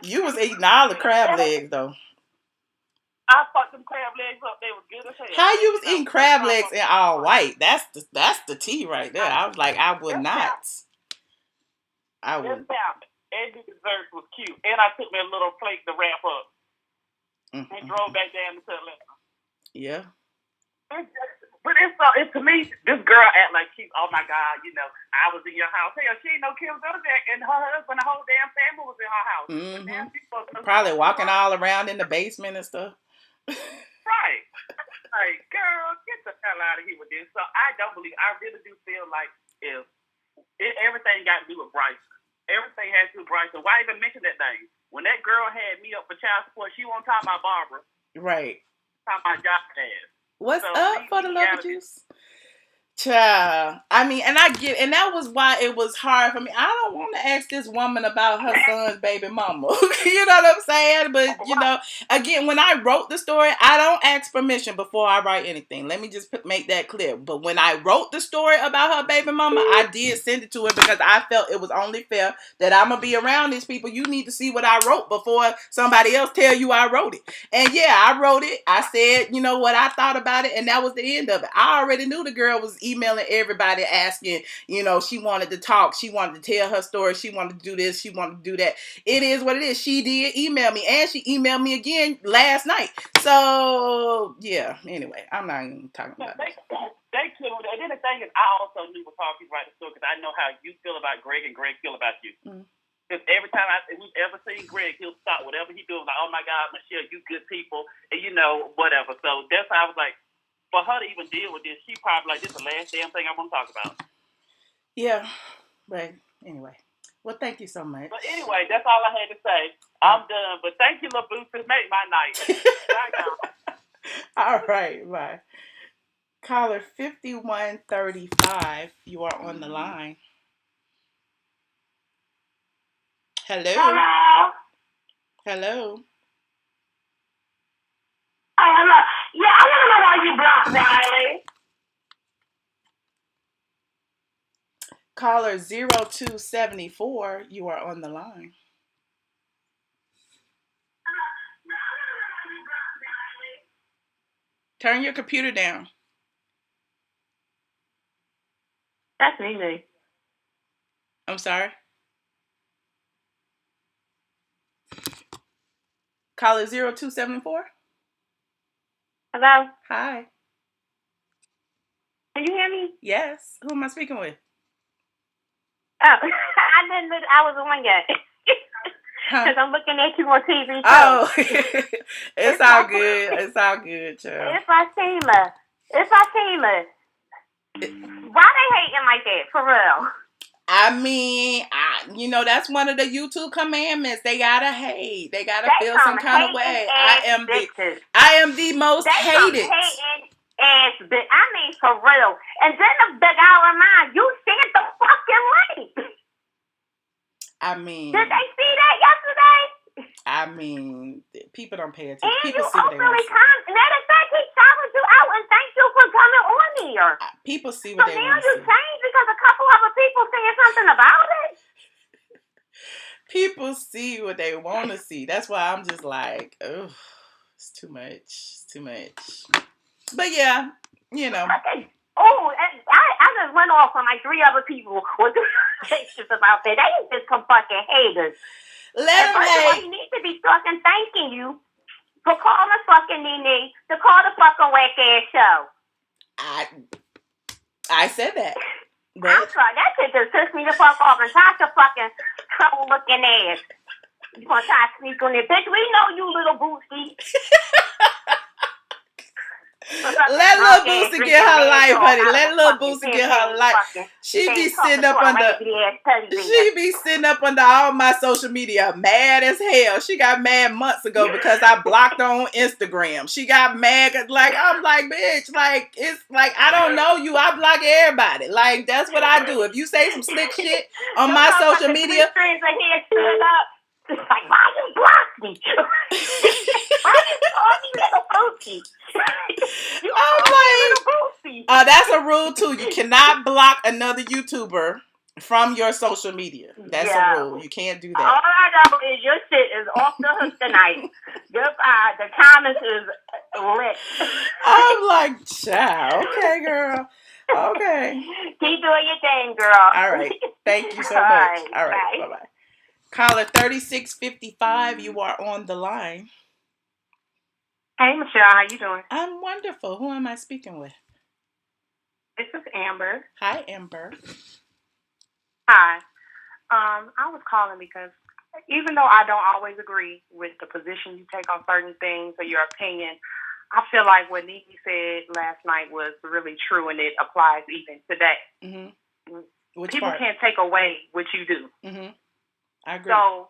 You was eating all the crab legs, though. I fucked them crab legs up. They was good as hell. How you was eating crab legs and all white? That's the tea right there. I was like, I would not. I would. And the dessert was cute. And I took me a little plate to wrap up. Mm-hmm. And drove back down to Atlanta. Yeah. But it's to me, this girl act like she's, oh my God, you know, I was in your house. Hell, she ain't no Kim Zolciak, and her husband, the whole damn family was in her house. Mm-hmm. Probably walking all around in the basement and stuff. Right. Like, girl, get the hell out of here with this. So I really do feel like if everything got to do with Bryson. Everything has to do with Bryson. Why even mention that thing? When that girl had me up for child support, she won't talk about Barbara. Right. Talk about job ass. What's up for the love juice? Child. I mean, and I get, and that was why it was hard for me. I don't want to ask this woman about her son's baby mama. You know what I'm saying? But, you know, again, when I wrote the story, I don't ask permission before I write anything. Let me just make that clear. But when I wrote the story about her baby mama, I did send it to her because I felt it was only fair that I'm going to be around these people. You need to see what I wrote before somebody else tell you I wrote it. And yeah, I wrote it. I said, you know, what I thought about it. And that was the end of it. I already knew the girl was emailing everybody asking, you know, she wanted to talk. She wanted to tell her story. She wanted to do this. She wanted to do that. It is what it is. She did email me, and she emailed me again last night. So, yeah. Anyway, I'm not even talking about it. They killed. And then the thing is, I also knew before people write the story because I know how you feel about Greg and Greg feel about you. Because every time we've ever seen Greg, he'll stop whatever he doing. Like, oh my God, Michelle, you good people, and you know whatever. So that's how I was like, for her to even deal with this, she probably like, this is the last damn thing I want to talk about. Yeah, but anyway. Well, thank you so much. But anyway, that's all I had to say. I'm done. But thank you, little Boots. It made my night. Bye, y'all. All right, bye. Caller 5135, you are on the line. Hello. Hello. Hello. Oh, hello. Yeah, I want to know why you blocked Riley. Caller 0274, you are on the line. Turn your computer down. That's Nene. I'm sorry. Caller 0274. Hello? Hi. Can you hear me? Yes. Who am I speaking with? Oh, I didn't look. I was on yet. Because I'm looking at you on TV. Oh, it's all good. It's all good, child. It's Fatima. It's Fatima. Why they hating like that? For real? I mean, you know, that's one of the YouTube commandments. They gotta hate. They gotta feel some kind of way. I am the most hated. Ass bitch. I mean, for real. And then the guy remind you sent the fucking link. I mean, did they see that yesterday? I mean, people don't pay attention. And people you see what they want to see. Matter of fact, he shouted you out and thank you for coming on here. People see what they want to see. So now you changed because a couple other people saying something about it? People see what they want to see. That's why I'm just like, oh, it's too much. It's too much. But yeah, you know. Oh, I just went off on like 3 other people with pictures about that. They just some fucking haters. Let them hate. He needs to be fucking thanking you for calling fucking Nene to call the fucking whack ass show. I said that. But I'm sorry, that shit just pissed me the fuck off and such a fucking trouble looking ass. You gonna try to sneak on it, bitch? We know you, little Boosie. Let little Boosie get her life, honey. Let little Boosie get her life. She be sitting up under all my social media, mad as hell. She got mad months ago because I blocked her on Instagram. She got mad, like, I'm like, bitch, like, it's like, I don't know you. I block everybody. Like, that's what I do. If you say some slick shit on my social media. Like, why you block me? Why you call me little Boosie? I'm like, that's a rule too. You cannot block another YouTuber from your social media. That's a rule. You can't do that. All I know is your shit is off the hook tonight. The comments is lit. I'm like, child. Okay, girl. Okay. Keep doing your thing, girl. All right. Thank you so much. All right. Bye-bye. Caller 3655, you are on the line. Hey, Michelle, how you doing? I'm wonderful. Who am I speaking with? This is Amber. Hi, Amber. Hi. I was calling because even though I don't always agree with the position you take on certain things or your opinion, I feel like what Nene said last night was really true, and it applies even today. Mm-hmm. People can't take away what you do. Mm-hmm. I agree. So,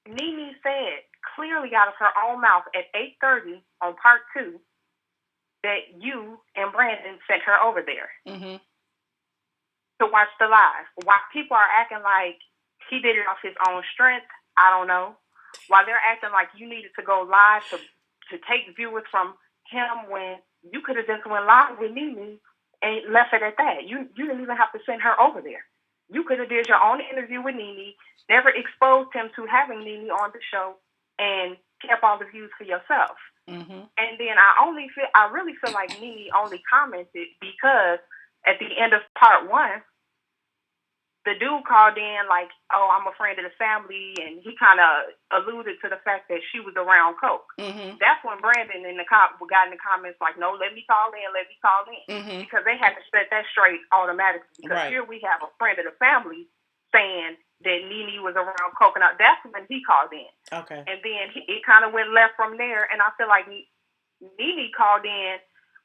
Nene said clearly out of her own mouth at 8:30 on part 2 that you and Brandon sent her over there to watch the live. Why people are acting like he did it off his own strength, I don't know. Why they're acting like you needed to go live to take viewers from him when you could have just went live with Nene and left it at that. You didn't even have to send her over there. You could have did your own interview with Nene, never exposed him to having Nene on the show, and kept all the views for yourself. And then I really feel like Nene only commented because at the end of part 1, the dude called in like, oh, I'm a friend of the family, and he kind of alluded to the fact that she was around coke. Mm-hmm. That's when Brandon got in the comments like, no, let me call in, Mm-hmm. because they had to set that straight automatically. Because here we have a friend of the family saying that Nene was around coconut. That's when he called in. Okay. And then it kind of went left from there, and I feel like Nene called in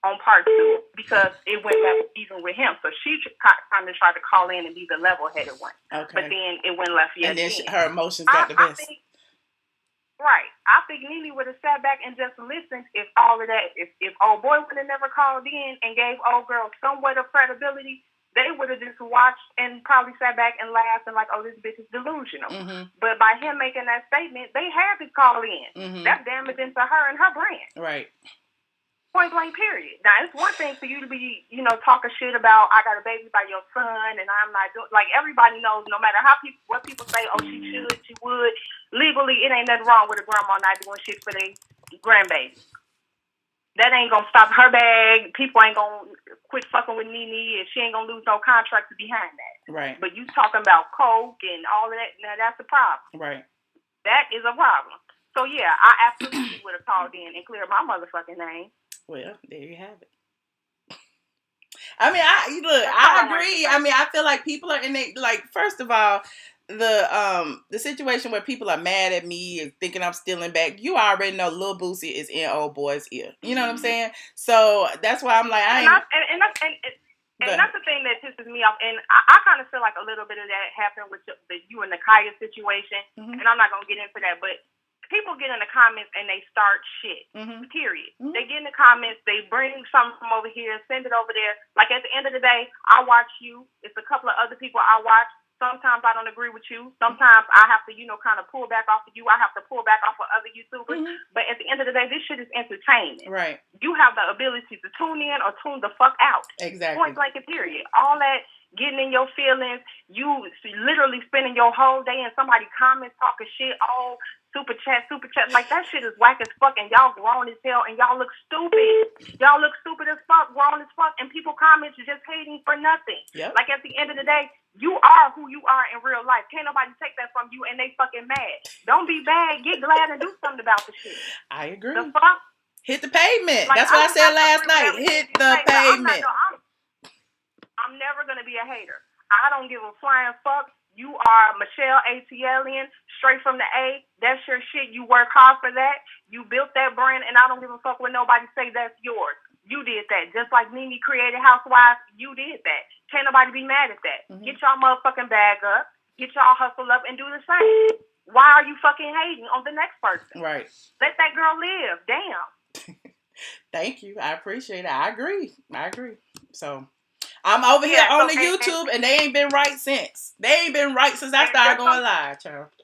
on part 2 because it went left even with him. So she kind of tried to call in and be the level-headed one. Okay. But then it went left yet and then again. her emotions got the best. I think Nene would have sat back and just listened if all of that, if old boy would have never called in and gave old girl somewhat of credibility, they would have just watched and probably sat back and laughed and like, oh, this bitch is delusional. Mm-hmm. But by him making that statement, they had to call in. Mm-hmm. That's damaging to her and her brand. Right. Point blank, period. Now, it's one thing for you to be, talking shit about, I got a baby by your son, and I'm not doing, like, everybody knows, no matter what people say, oh, she should, she would, legally, it ain't nothing wrong with a grandma not doing shit for their grandbaby. That ain't gonna stop her bag. People ain't gonna quit fucking with Nene, and she ain't gonna lose no contracts behind that. Right. But you talking about coke and all of that, now that's a problem. Right. That is a problem. So, yeah, I absolutely would have called in and cleared my motherfucking name. Well, there you have it. I mean, I agree. I mean, I feel like people are in it. Like, first of all, the situation where people are mad at me and thinking I'm stealing back. You already know Lil Boosie is in old boy's ear. You know what I'm saying? So that's why I'm like, And that's the thing that pisses me off. And I kind of feel like a little bit of that happened with you and the Kaya situation. Mm-hmm. And I'm not gonna get into that, but people get in the comments and they start shit. Mm-hmm. Period. Mm-hmm. They get in the comments, they bring something from over here, send it over there. Like at the end of the day, I watch you. It's a couple of other people I watch. Sometimes I don't agree with you. Sometimes I have to, kind of pull back off of you. I have to pull back off of other YouTubers. Mm-hmm. But at the end of the day, this shit is entertainment. Right. You have the ability to tune in or tune the fuck out. Exactly. Point blank, period. All that getting in your feelings, you literally spending your whole day in somebody comments talking shit, all super chat, like that shit is whack as fuck, and y'all grown as hell, and y'all look stupid. Y'all look stupid as fuck, grown as fuck, and people comment just hating for nothing. Yep. Like at the end of the day, you are who you are in real life. Can't nobody take that from you, and they fucking mad. Don't be bad. Get glad and do something about the shit. I agree. The fuck? Hit the pavement. Like, that's what I said last night. Hit the pavement. I'm never going to be a hater. I don't give a flying fuck. You are Michelle ATLien, straight from the A. That's your shit. You work hard for that. You built that brand, and I don't give a fuck what nobody say that's yours. You did that. Just like Nene created Housewives, you did that. Can't nobody be mad at that. Mm-hmm. Get y'all motherfucking bag up. Get y'all hustle up and do the same. Why are you fucking hating on the next person? Right. Let that girl live. Damn. Thank you. I appreciate it. I agree. So I'm over here on the YouTube, and they ain't been right since. They ain't been right since I started going live, child.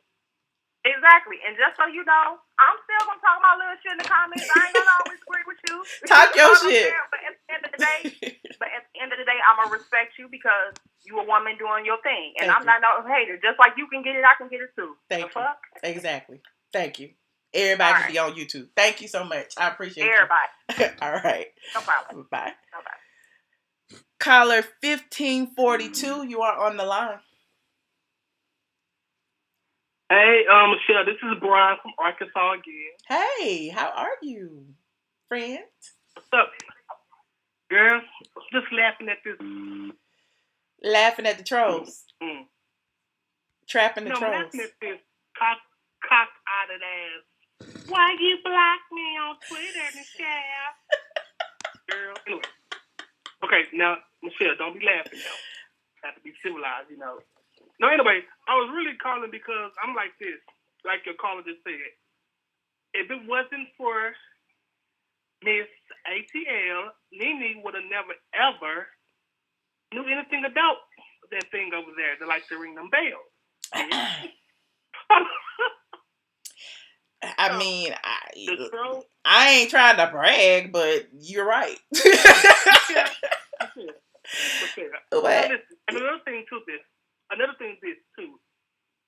Exactly. And just so you know, I'm still going to talk my little shit in the comments. I ain't going to always agree with you. Talk your shit. But at the end of the day, I'm going to respect you because you a woman doing your thing. And I'm not no hater. Just like you can get it, I can get it too. Thank you. Fuck? Exactly. Thank you. Everybody can be on YouTube. Thank you so much. I appreciate everybody. All right. No problem. Bye. Bye-bye. Caller 1542, you are on the line. Hey, Michelle, this is Brian from Arkansas again. Hey, how are you, friend? What's up, girl? Just laughing at this. Laughing at the trolls. Trapping the trolls. I'm laughing at this cock-eyed ass. Why you block me on Twitter, Michelle? Girl, anyway. Okay, now, Michelle, don't be laughing now. Have to be civilized, No, anyway, I was really calling because I'm like this, like your caller just said. If it wasn't for Miss ATL, Nene would have never, ever knew anything about that thing over there that likes to ring them bells. I mean, I ain't trying to brag, but you're right. Another thing too.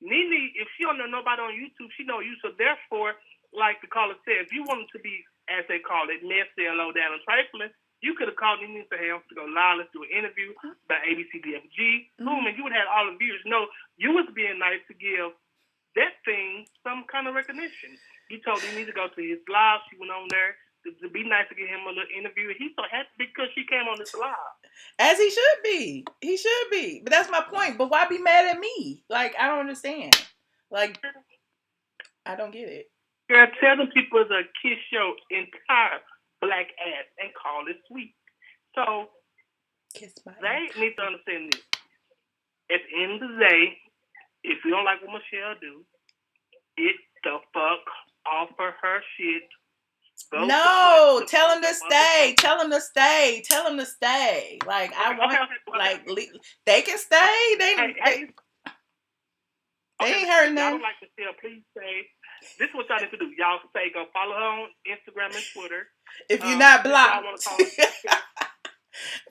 Nene, if she don't know nobody on YouTube, she know you. So therefore, like the caller said, if you wanted to be, as they call it, messy and low down and trifling, You could have called me and said, hey, I'm going to go live. Let's do an interview about ABCDFG. Boom, and you would have had all the viewers. No, you was being nice to give that thing some kind of recognition. You told him he need to go to his live. She went on there to be nice to get him a little interview. He's so happy because she came on this live. As he should be. He should be. But that's my point. But why be mad at me? Like, I don't understand. Like, I don't get it. Girl, tell them people to kiss your entire black ass and call it sweet. So, they need to understand this. At the end of the day, if you don't like what Michelle do, get the fuck off of her shit. No, tell him to stay. Tell him to stay. Tell him to stay. Like, I want, like, they can stay. They ain't hurting them. Y'all like Michelle, please say. This is what y'all need to do. Y'all say, go follow her on Instagram and Twitter. If you're not blocked.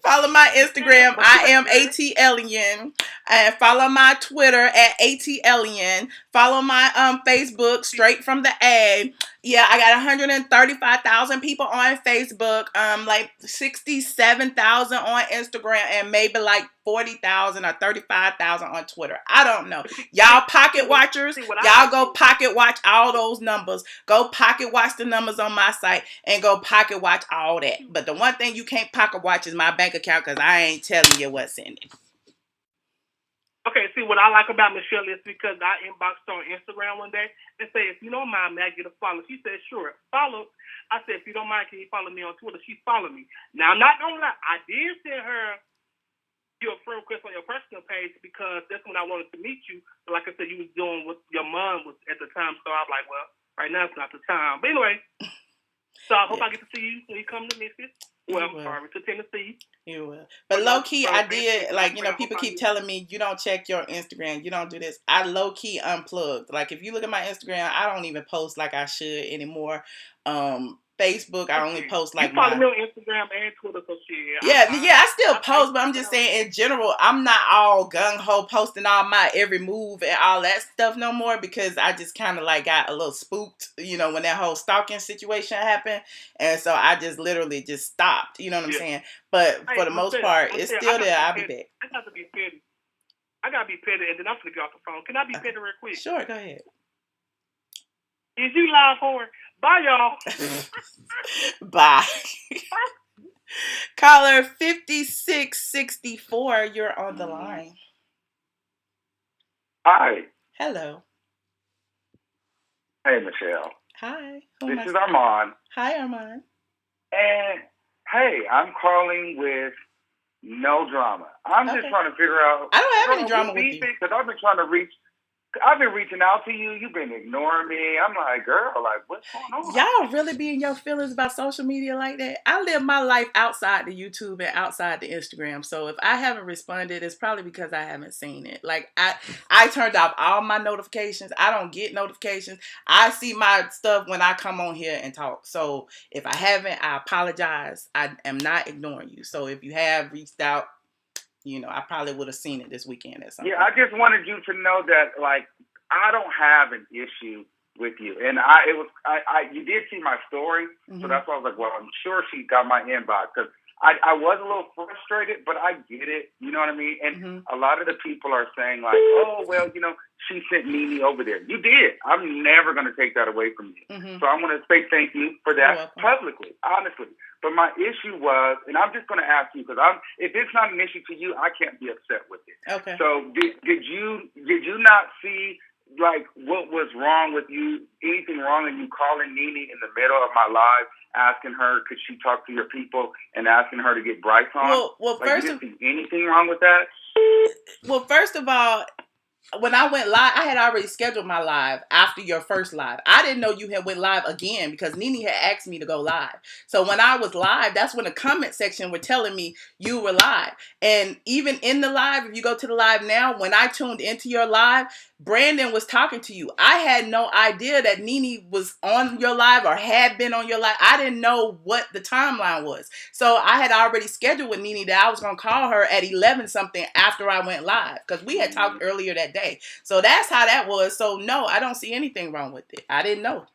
Follow my Instagram, I am ATLien, and follow my Twitter at ATLien. Follow my Facebook, Straight from the A. Yeah, I got 135,000 people on Facebook, like 67,000 on Instagram, and maybe like 40,000 or 35,000 on Twitter. I don't know. Y'all pocket watchers, y'all go pocket watch all those numbers. Go pocket watch the numbers on my site and go pocket watch all that. But the one thing you can't pocket watch is my bank account because I ain't telling you what's in it. Okay, see, what I like about Michelle is because I inboxed her on Instagram one day and said, if you don't mind, may I get a follow? She said, sure, follow. I said, if you don't mind, can you follow me on Twitter? She followed me. Now, I'm not going to lie. I did send her your friend request on your personal page because that's when I wanted to meet you. But like I said, you was doing what your mom was at the time. So I was like, well, right now it's not the time. But anyway, so I hope I get to see you when you come to Memphis. Well, I'm sorry, to Tennessee. You will. But low key, I did, like, you know, people keep telling me, you don't check your Instagram, you don't do this. I low key unplugged. Like, if you look at my Instagram, I don't even post like I should anymore. Facebook, I only post like you follow me on Instagram and Twitter, so shit. Yeah, I still post, but I'm just saying in general, I'm not all gung-ho posting all my every move and all that stuff no more because I just kind of like got a little spooked, you know, when that whole stalking situation happened. And so I just literally just stopped, you know what I'm saying? But for the most part, it's still there. I'll be back. I got to be petty. I got to be petty, and then I'm going to get off the phone. Can I be petty real quick? Sure, go ahead. Is you live whore? Bye, y'all. Bye. Caller 5664, you're on the line. Hi. Hello. Hey, Michelle. Hi. This is Armand. Hi, Armand. And, hey, I'm calling with no drama. I'm just trying to figure out. I don't have any drama with you. Because I've been trying to I've been reaching out to you. You've been ignoring me. I'm like, girl, like, what's going on? Y'all really be in your feelings about social media like that? I live my life outside the YouTube and outside the Instagram. So if I haven't responded, it's probably because I haven't seen it. Like, I turned off all my notifications. I don't get notifications. I see my stuff when I come on here and talk. So if I haven't, I apologize. I am not ignoring you. So if you have reached out, you know, I probably would have seen it this weekend or something. Yeah, I just wanted you to know that, like, I don't have an issue with you. And you did see my story, so that's why I was like, well, I'm sure she got my inbox. Because I was a little frustrated, but I get it. You know what I mean? And a lot of the people are saying, like, oh, well, you know, she sent Nene over there. You did. I'm never going to take that away from you. So I'm going to say thank you for that publicly, honestly. But my issue was, and I'm just going to ask you, because if it's not an issue to you, I can't be upset with it. Okay. So did you not see, like, what was wrong with you, anything wrong in you calling Nene in the middle of my live, asking her, could she talk to your people, and asking her to get Bryce on? Well, like, you didn't see anything wrong with that? Well, first of all, when I went live, I had already scheduled my live after your first live. I didn't know you had went live again because Nene had asked me to go live. So when I was live, that's when the comment section were telling me you were live. And even in the live, if you go to the live now, when I tuned into your live, Brandon was talking to you. I had no idea that Nene was on your live or had been on your live. I didn't know what the timeline was. So I had already scheduled with Nene that I was going to call her at 11 something after I went live because we had talked earlier that day. So that's how that was. So no, I don't see anything wrong with it. I didn't know.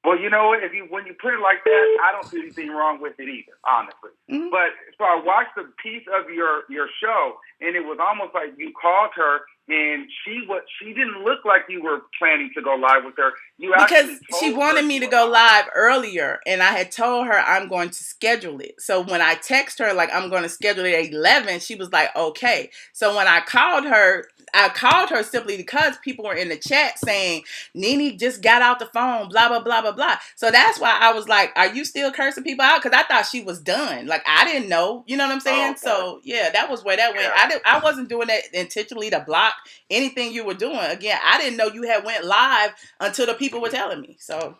Well, you know, when you put it like that, I don't see anything wrong with it either, honestly. Mm-hmm. But so I watched a piece of your show, and it was almost like you called her, and she didn't look like you were planning to go live with her. Because she wanted me to go live earlier, and I had told her I'm going to schedule it. So when I text her, like, I'm going to schedule it at 11, she was like, okay. So when I called her simply because people were in the chat saying, Nene just got out the phone, blah, blah, blah, blah, blah. So that's why I was like, are you still cursing people out? Because I thought she was done. Like, I didn't know. You know what I'm saying? Okay. So, yeah, that was where that went. I wasn't doing that intentionally to block anything you were doing. Again, I didn't know you had went live until the people were telling me. So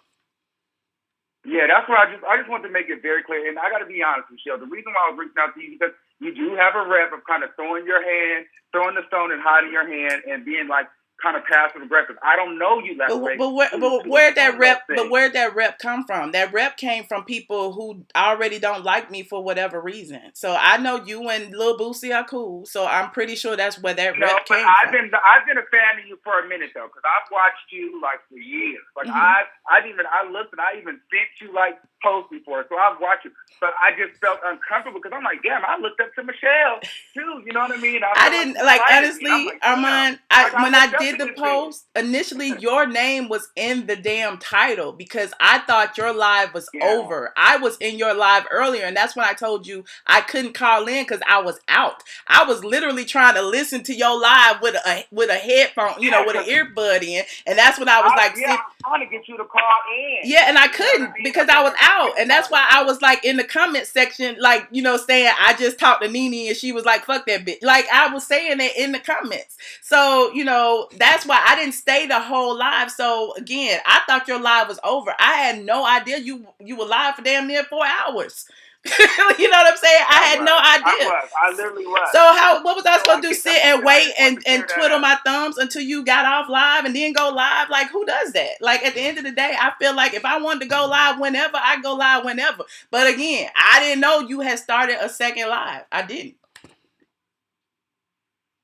yeah, that's what I just wanted to make it very clear. And I got to be honest, Michelle, the reason why I was reaching out to you because you do have a rep of kind of throwing the stone and hiding your hand and being like kind of passive aggressive. I don't know you that way. But where'd that rep come from? That rep came from people who already don't like me for whatever reason. So I know you and Lil Boosie are cool. So I'm pretty sure that's where that rep came from. I've been a fan of you for a minute though, because I've watched you like for years. Like I looked and I even sent you like posts before. So I've watched you. But I just felt uncomfortable because I'm like, damn, I looked up to Michelle too. You know what I mean? I didn't like honestly, Armand. When I did the post, initially your name was in the damn title because I thought your live was over. I was in your live earlier, and that's when I told you I couldn't call in because I was out. I was literally trying to listen to your live with a headphone, you know, with an earbud in, and that's when I was like, I'm trying to get you to call in. Yeah, and I couldn't because I was out, and that's why I was like in the comment section, like, you know, saying I just talked to Nene and she was like, fuck that bitch. Like I was saying it in the comments. So, you know, that's why I didn't stay the whole live. So again, I thought your live was over. I had no idea you were live for damn near 4 hours. You know what I'm saying? I had no idea. I literally was. So what was I supposed to do? Sit and wait and twiddle my thumbs until you got off live and then go live? Like, who does that? Like, at the end of the day, I feel like if I wanted to go live whenever, I go live whenever. But again, I didn't know you had started a second live. I didn't.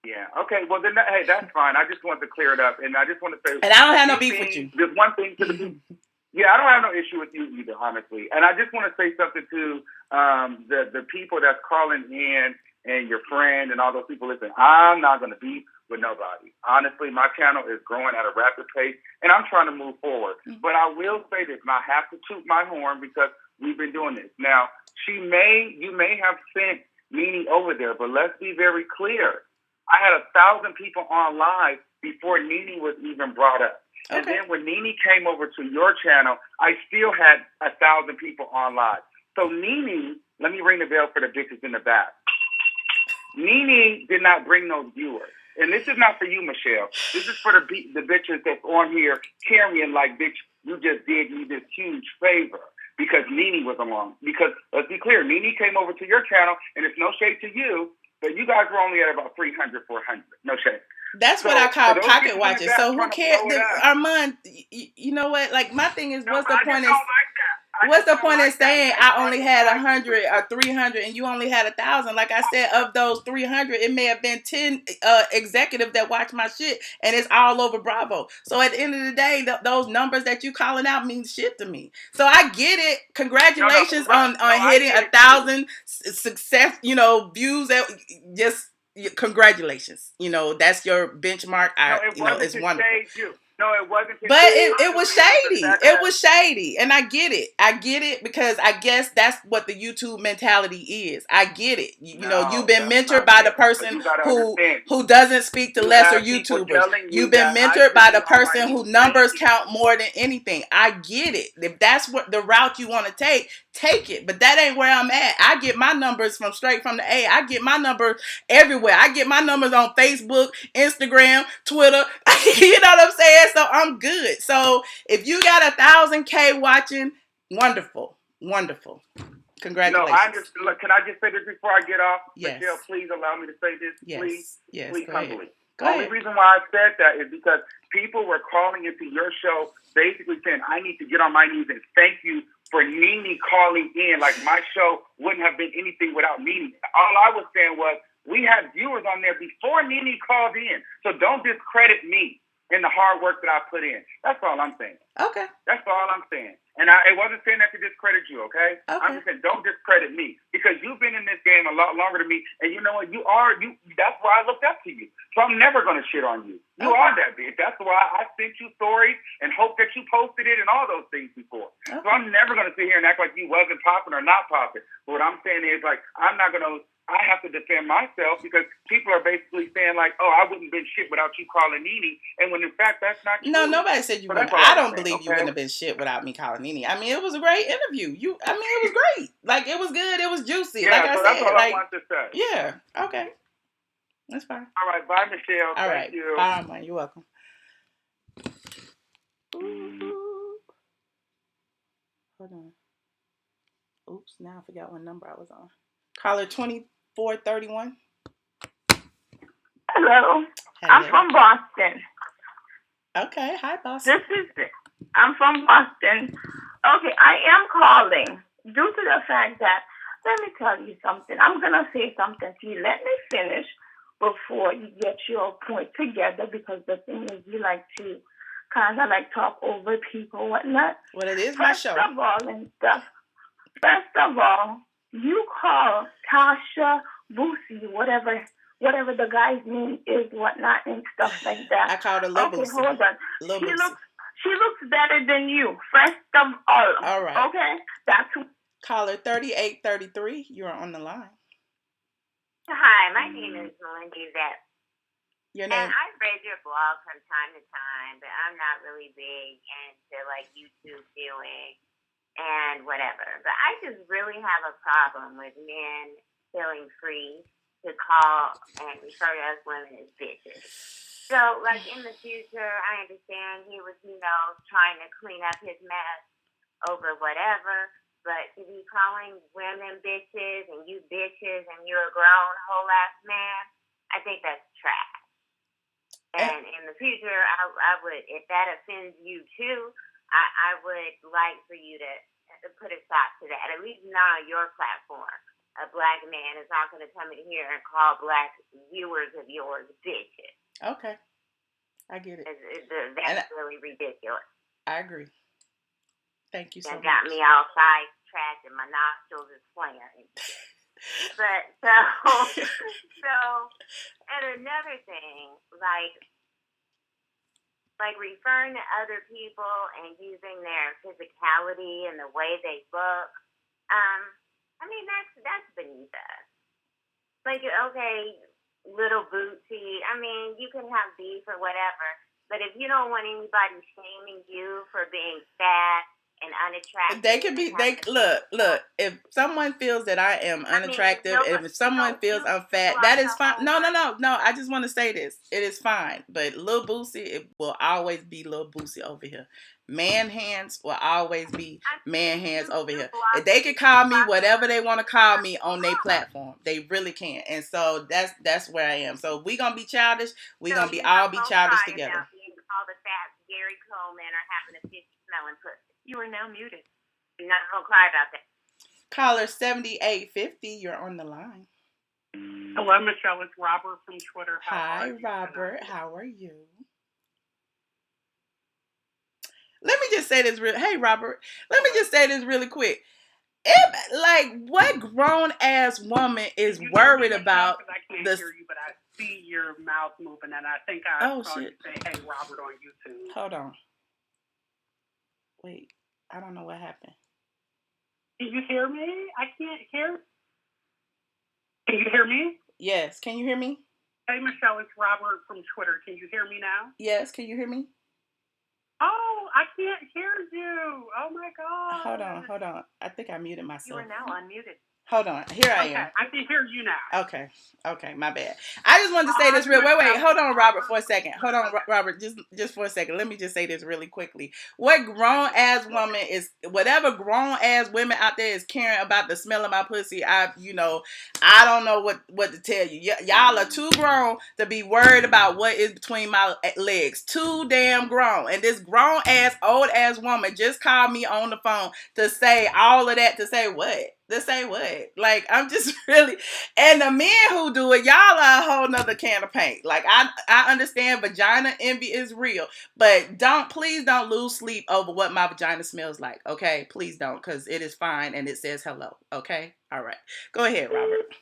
Yeah. Okay. Well, then, hey, that's fine. I just wanted to clear it up, and I just want to say, and I don't have no beef with you. There's one thing to the people. Yeah, I don't have no issue with you either, honestly. And I just want to say something to the people that's calling in and your friend and all those people. Listen, I'm not going to beef with nobody. Honestly, my channel is growing at a rapid pace, and I'm trying to move forward. But I will say this, and I have to toot my horn because we've been doing this. Now, you may have sent Nene over there, but let's be very clear. I had 1,000 people on live before Nene was even brought up. Okay. And then when Nene came over to your channel, I still had 1,000 people on live. So Nene, let me ring the bell for the bitches in the back. Nene did not bring those viewers. And this is not for you, Michelle. This is for the bitches that's on here carrying like, bitch, you just did me this huge favor because Nene was along. Because let's be clear, Nene came over to your channel, and it's no shade to you, but you guys were only at about 300, 400. No shade. That's what I call pocket watching. So who cares? Armand, you know what? Like, my thing is, what's the point is... What's the point in saying I only had 100 or 300 and you only had 1,000? Like I said, of those 300, it may have been 10 executives that watch my shit, and it's all over Bravo. So at the end of the day, those numbers that you calling out mean shit to me. So I get it. Congratulations on hitting 1,000 success, you know, views. That just congratulations. You know, that's your benchmark. It's wonderful. No, it wasn't. But it was shady. It was shady. And I get it. I get it because I guess that's what the YouTube mentality is. I get it. You know, you've been mentored by the person who doesn't speak to lesser YouTubers. You've been mentored by the person whose numbers count more than anything. I get it. If that's what the route you want to take it. But that ain't where I'm at. I get my numbers straight from the A. I get my numbers everywhere. I get my numbers on Facebook, Instagram, Twitter. You know what I'm saying? So I'm good. So if you got 1,000K watching, wonderful. Congratulations. No, can I just say this before I get off? Yes. Michelle, please allow me to say this. Yes. Please humbly. The only reason why I said that is because people were calling into your show basically saying, I need to get on my knees and thank you for Nene calling in. Like, my show wouldn't have been anything without Nene. All I was saying was, we had viewers on there before Nene called in. So don't discredit me. and the hard work that I put in. That's all I'm saying. Okay. That's all I'm saying. And I wasn't saying that to discredit you, okay? I'm just saying don't discredit me because you've been in this game a lot longer than me, and you know what? You. That's why I looked up to you. So I'm never going to shit on you. You are that bitch. That's why I sent you stories and hope that you posted it and all those things before. Okay. So I'm never going to sit here and act like you wasn't popping or not popping. But what I'm saying is, like, I'm not going to. I have to defend myself because people are basically saying like, "Oh, I wouldn't have been shit without you calling Nene," and when in fact that's not true. No, nobody said you wouldn't. I don't believe you wouldn't have been shit without me calling Nene. I mean, it was a great interview. It was great. Like, it was good. It was juicy. Yeah, like I so said, that's all like, I want to say. Yeah. Okay. That's fine. All right. Bye, Michelle. All right. Thank you. Bye, man. You're welcome. Hold on. Oops. Now I forgot what number I was on. Caller 2431. Hello. I'm from Boston. Okay. Hi, Boston. I'm from Boston. Okay, I am calling due to the fact that, let me tell you something. I'm going to say something to you. Let me finish before you get your point together, because the thing is you like to kind of like talk over people, whatnot. Well, it is my show. First of all, you call Tasha Boosie, whatever the guy's name is, whatnot, and stuff like that. I called her Lil Okay, Boosie. hold on. Lil Boosie. She looks better than you. First of all. All right. Okay, that's who. Caller 3833. You're on the line. Hi, my name is Melinda Zep. Your name? And I've read your blog from time to time, but I'm not really big into like YouTube viewing and whatever. But I just really have a problem with men feeling free to call and refer to us women as bitches. So, like, in the future, I understand he was, trying to clean up his mess over whatever, but to be calling women bitches and you bitches and you're a grown whole-ass man, I think that's trash. And in the future, I would, if that offends you too, I would like for you to put a stop to that, at least not on your platform. A black man is not going to come in here and call black viewers of yours bitches. Okay. I get it. That's really ridiculous. I agree. Thank you so much. Got me all sidetracked and my nostrils is flaring. But so, and another thing, like referring to other people and using their physicality and the way they look, I mean, that's beneath us. Like, okay, little bootsy, I mean, you can have beef or whatever, but if you don't want anybody shaming you for being fat and unattractive, look. If someone feels that I am unattractive, if someone feels I'm fat, that is fine. No. I just want to say this. It is fine. But Lil Boosie, it will always be Lil Boosie over here. Man hands will always be man hands over here. If they can call me whatever they want to call me on their platform, they really can. And so that's where I am. So we gonna be childish. We gonna all be childish together. All the fat Gary Coleman are having a fish smelling pussy. You are now muted. You're not gonna cry about that. Caller 7850, you're on the line. Hello, Michelle. It's Robert from Twitter. Hi, Robert. How are you? Let me just say this Hey, Robert. Let me just say this really quick. What grown ass woman is worried about this? Hear you, but I see your mouth moving, and I think I saw you say, "Hey, Robert" on YouTube. Hold on. Wait, I don't know what happened. Can you hear me? I can't hear. Can you hear me? Yes. Can you hear me? Hey, Michelle, it's Robert from Twitter. Can you hear me now? Yes. Can you hear me? Oh, I can't hear you. Oh, my God. Hold on. I think I muted myself. You are now unmuted. Hold on. Here I am. I can hear you now. Okay, my bad. I just wanted to say this real. Wait. Hold on, Robert, for a second. Hold on, Robert, just for a second. Let me just say this really quickly. What grown ass woman is? Whatever grown ass women out there is caring about the smell of my pussy. I don't know what to tell you. Y'all are too grown to be worried about what is between my legs. Too damn grown. And this grown ass old ass woman just called me on the phone to say all of that. To say what? To say what? Like, I'm just really, and the men who do it, y'all are a whole nother can of paint. Like, I understand vagina envy is real, but please don't lose sleep over what my vagina smells like, okay? Please don't, because it is fine and it says hello, okay? All right. Go ahead, Robert.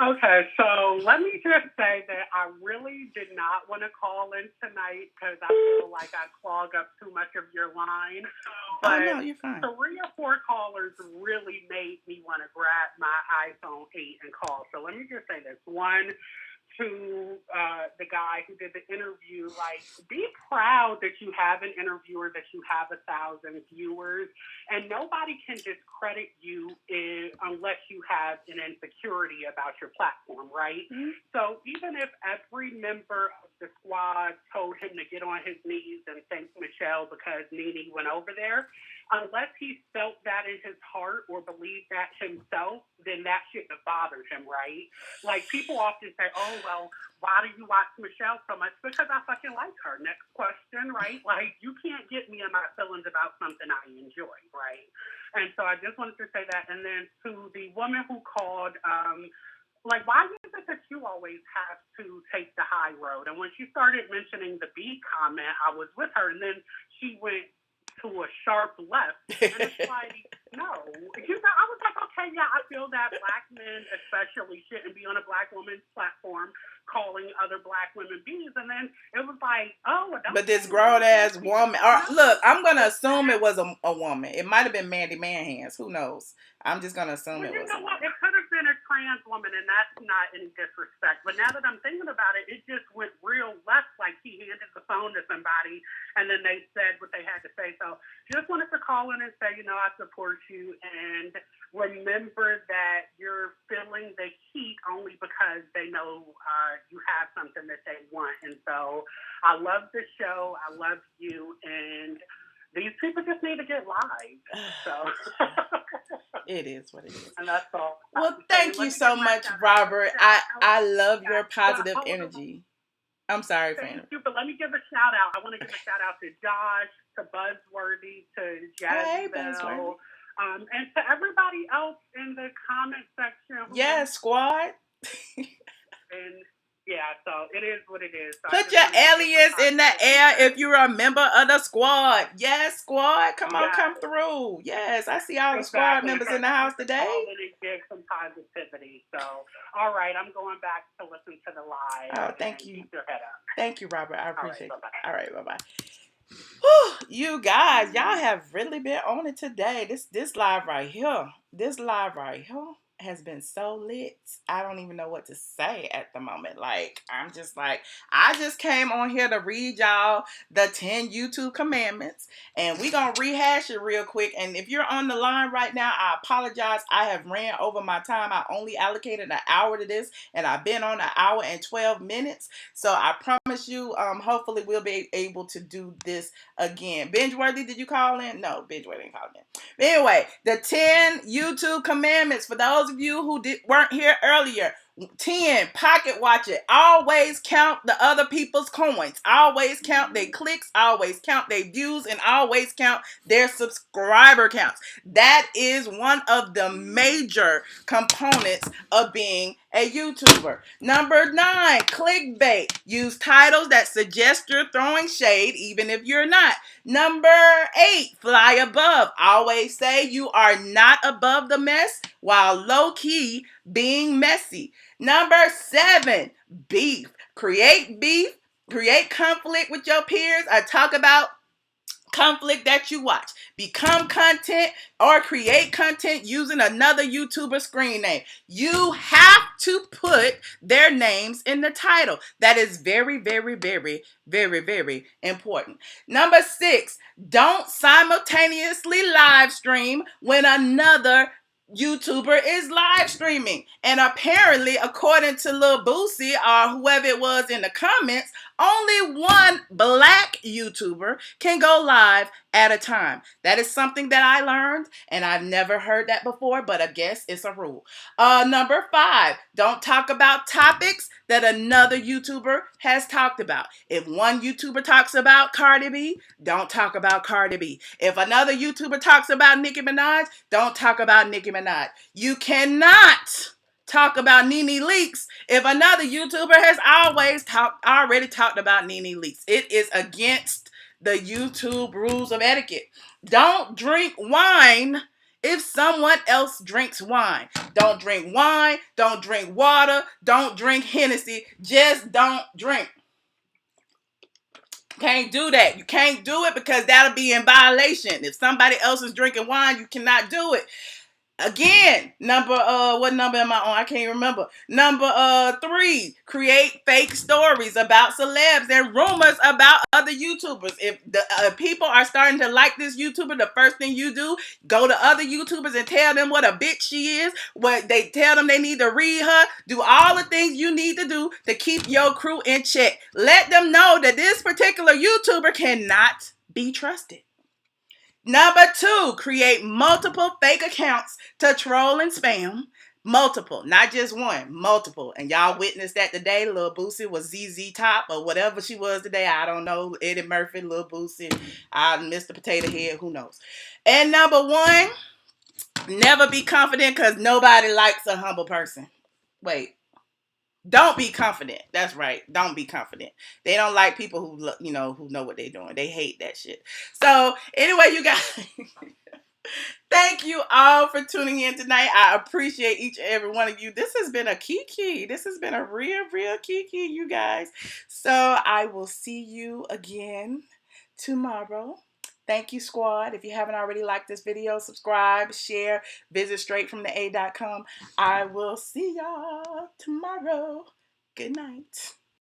Okay, so let me just say that I really did not want to call in tonight because I feel like I clog up too much of your line. But no, you're fine. 3 or 4 callers really made me want to grab my iPhone 8 and call. So let me just say this. One, to the guy who did the interview, like, be proud that you have an interviewer, that you have 1,000 viewers, and nobody can discredit you unless you have an insecurity about your platform, right? Mm-hmm. So even if every member of the squad told him to get on his knees and thank Michelle because Nene went over there, unless he felt that in his heart or believed that himself, then that shouldn't have bothered him, right? Like, people often say, oh, well, why do you watch Michelle so much? Because I fucking like her. Next question, right? Like, you can't get me in my feelings about something I enjoy, right? And so I just wanted to say that. And then to the woman who called, like, why is it that you always have to take the high road? And when she started mentioning the B comment, I was with her, and then she went to a sharp left. And it's like, no. I was like, okay, yeah, I feel that black men especially shouldn't be on a black woman's platform calling other black women bees. And then it was like, oh. But this grown-ass woman, look, I'm going to assume it was a woman. It might have been Mandy Manhands. Who knows? I'm just going to assume it was. You know what? It could have been a trans woman, and that's not any disrespect. But now that I'm thinking about it, it just went real left, like he handed the phone to somebody, and then they said what they had to say. So just wanted to call in and say, I support you, and remember that you're feeling the heat only because they know you have something that they want. And so I love the show. I love you, and these people just need to get live. So it is what it is. And that's all. Well, thank you so much, Robert. I love your positive energy. I'm sorry, Fran. Thank you, but let me give a shout out. I want to give a shout out to Josh, to Buzzworthy, to Jazzy and to everybody else in the comment section. Yes, squad. And yeah, so it is what it is. So put your aliens in the air if you're a member of the squad. Yes, squad. Come on, come through. Yes, I see all the squad members in the house today. Give some positivity. So, all right, I'm going back to listen to the live. Oh, thank you. Keep your head up. Thank you, Robert. I appreciate it. All right, bye-bye. You guys, y'all have really been on it today. This live right here. This live right here has been so lit. I don't even know what to say at the moment. Like, I'm just like, I just came on here to read y'all the 10 YouTube commandments, and we gonna rehash it real quick. And if you're on the line right now, I apologize. I have ran over my time. I only allocated an hour to this, and I've been on an hour and 12 minutes. So I promise you, hopefully we'll be able to do this again. Bingeworthy, did you call in? No, Bingeworthy didn't call in. But anyway, the 10 YouTube commandments for those of you who weren't here earlier. 10, pocket watch it. Always count the other people's coins. Always count their clicks. Always count their views. And always count their subscriber counts. That is one of the major components of being a YouTuber. Number 9, clickbait. Use titles that suggest you're throwing shade even if you're not. Number 8, fly above. Always say you are not above the mess while low-key being messy. Number 7, beef. Create conflict with your peers. I talk about conflict that you watch. Become content or create content using another YouTuber screen name. You have to put their names in the title. That is very, very, very, very, very important. Number 6, don't simultaneously live stream when another YouTuber is live streaming. And apparently, according to Lil Boosie or whoever it was in the comments, only one black YouTuber can go live at a time. That is something that I learned, and I've never heard that before, but I guess it's a rule. Number 5, don't talk about topics that another YouTuber has talked about. If one YouTuber talks about Cardi B, don't talk about Cardi B. If another YouTuber talks about Nicki Minaj, don't talk about Nicki Minaj. You cannot talk about Nene Leakes if another YouTuber has already talked about Nene Leakes. It is against the YouTube rules of etiquette. Don't drink wine if someone else drinks wine. Don't drink wine, don't drink water, don't drink Hennessy. Just don't drink. Can't do that. You can't do it because that'll be in violation. If somebody else is drinking wine, you cannot do it. Again, what number am I on? I can't remember. Number 3, create fake stories about celebs and rumors about other YouTubers. If the people are starting to like this YouTuber, the first thing you do, go to other YouTubers and tell them what a bitch she is. What they tell them they need to read her. Do all the things you need to do to keep your crew in check. Let them know that this particular YouTuber cannot be trusted. Number 2, create multiple fake accounts to troll and spam. Multiple, not just one, multiple. And y'all witnessed that today. Lil Boosie was ZZ Top or whatever she was today. I don't know. Eddie Murphy, Lil Boosie, Mr. Potato Head, who knows. And number 1, never be confident because nobody likes a humble person. Wait. Don't be confident. That's right. Don't be confident. They don't like people who know what they're doing. They hate that shit. So anyway, you guys, thank you all for tuning in tonight. I appreciate each and every one of you. This has been a kiki. This has been a real kiki, you guys. So I will see you again tomorrow. Thank you, squad. If you haven't already liked this video, subscribe, share, visit straightfromtheA.com. I will see y'all tomorrow. Good night.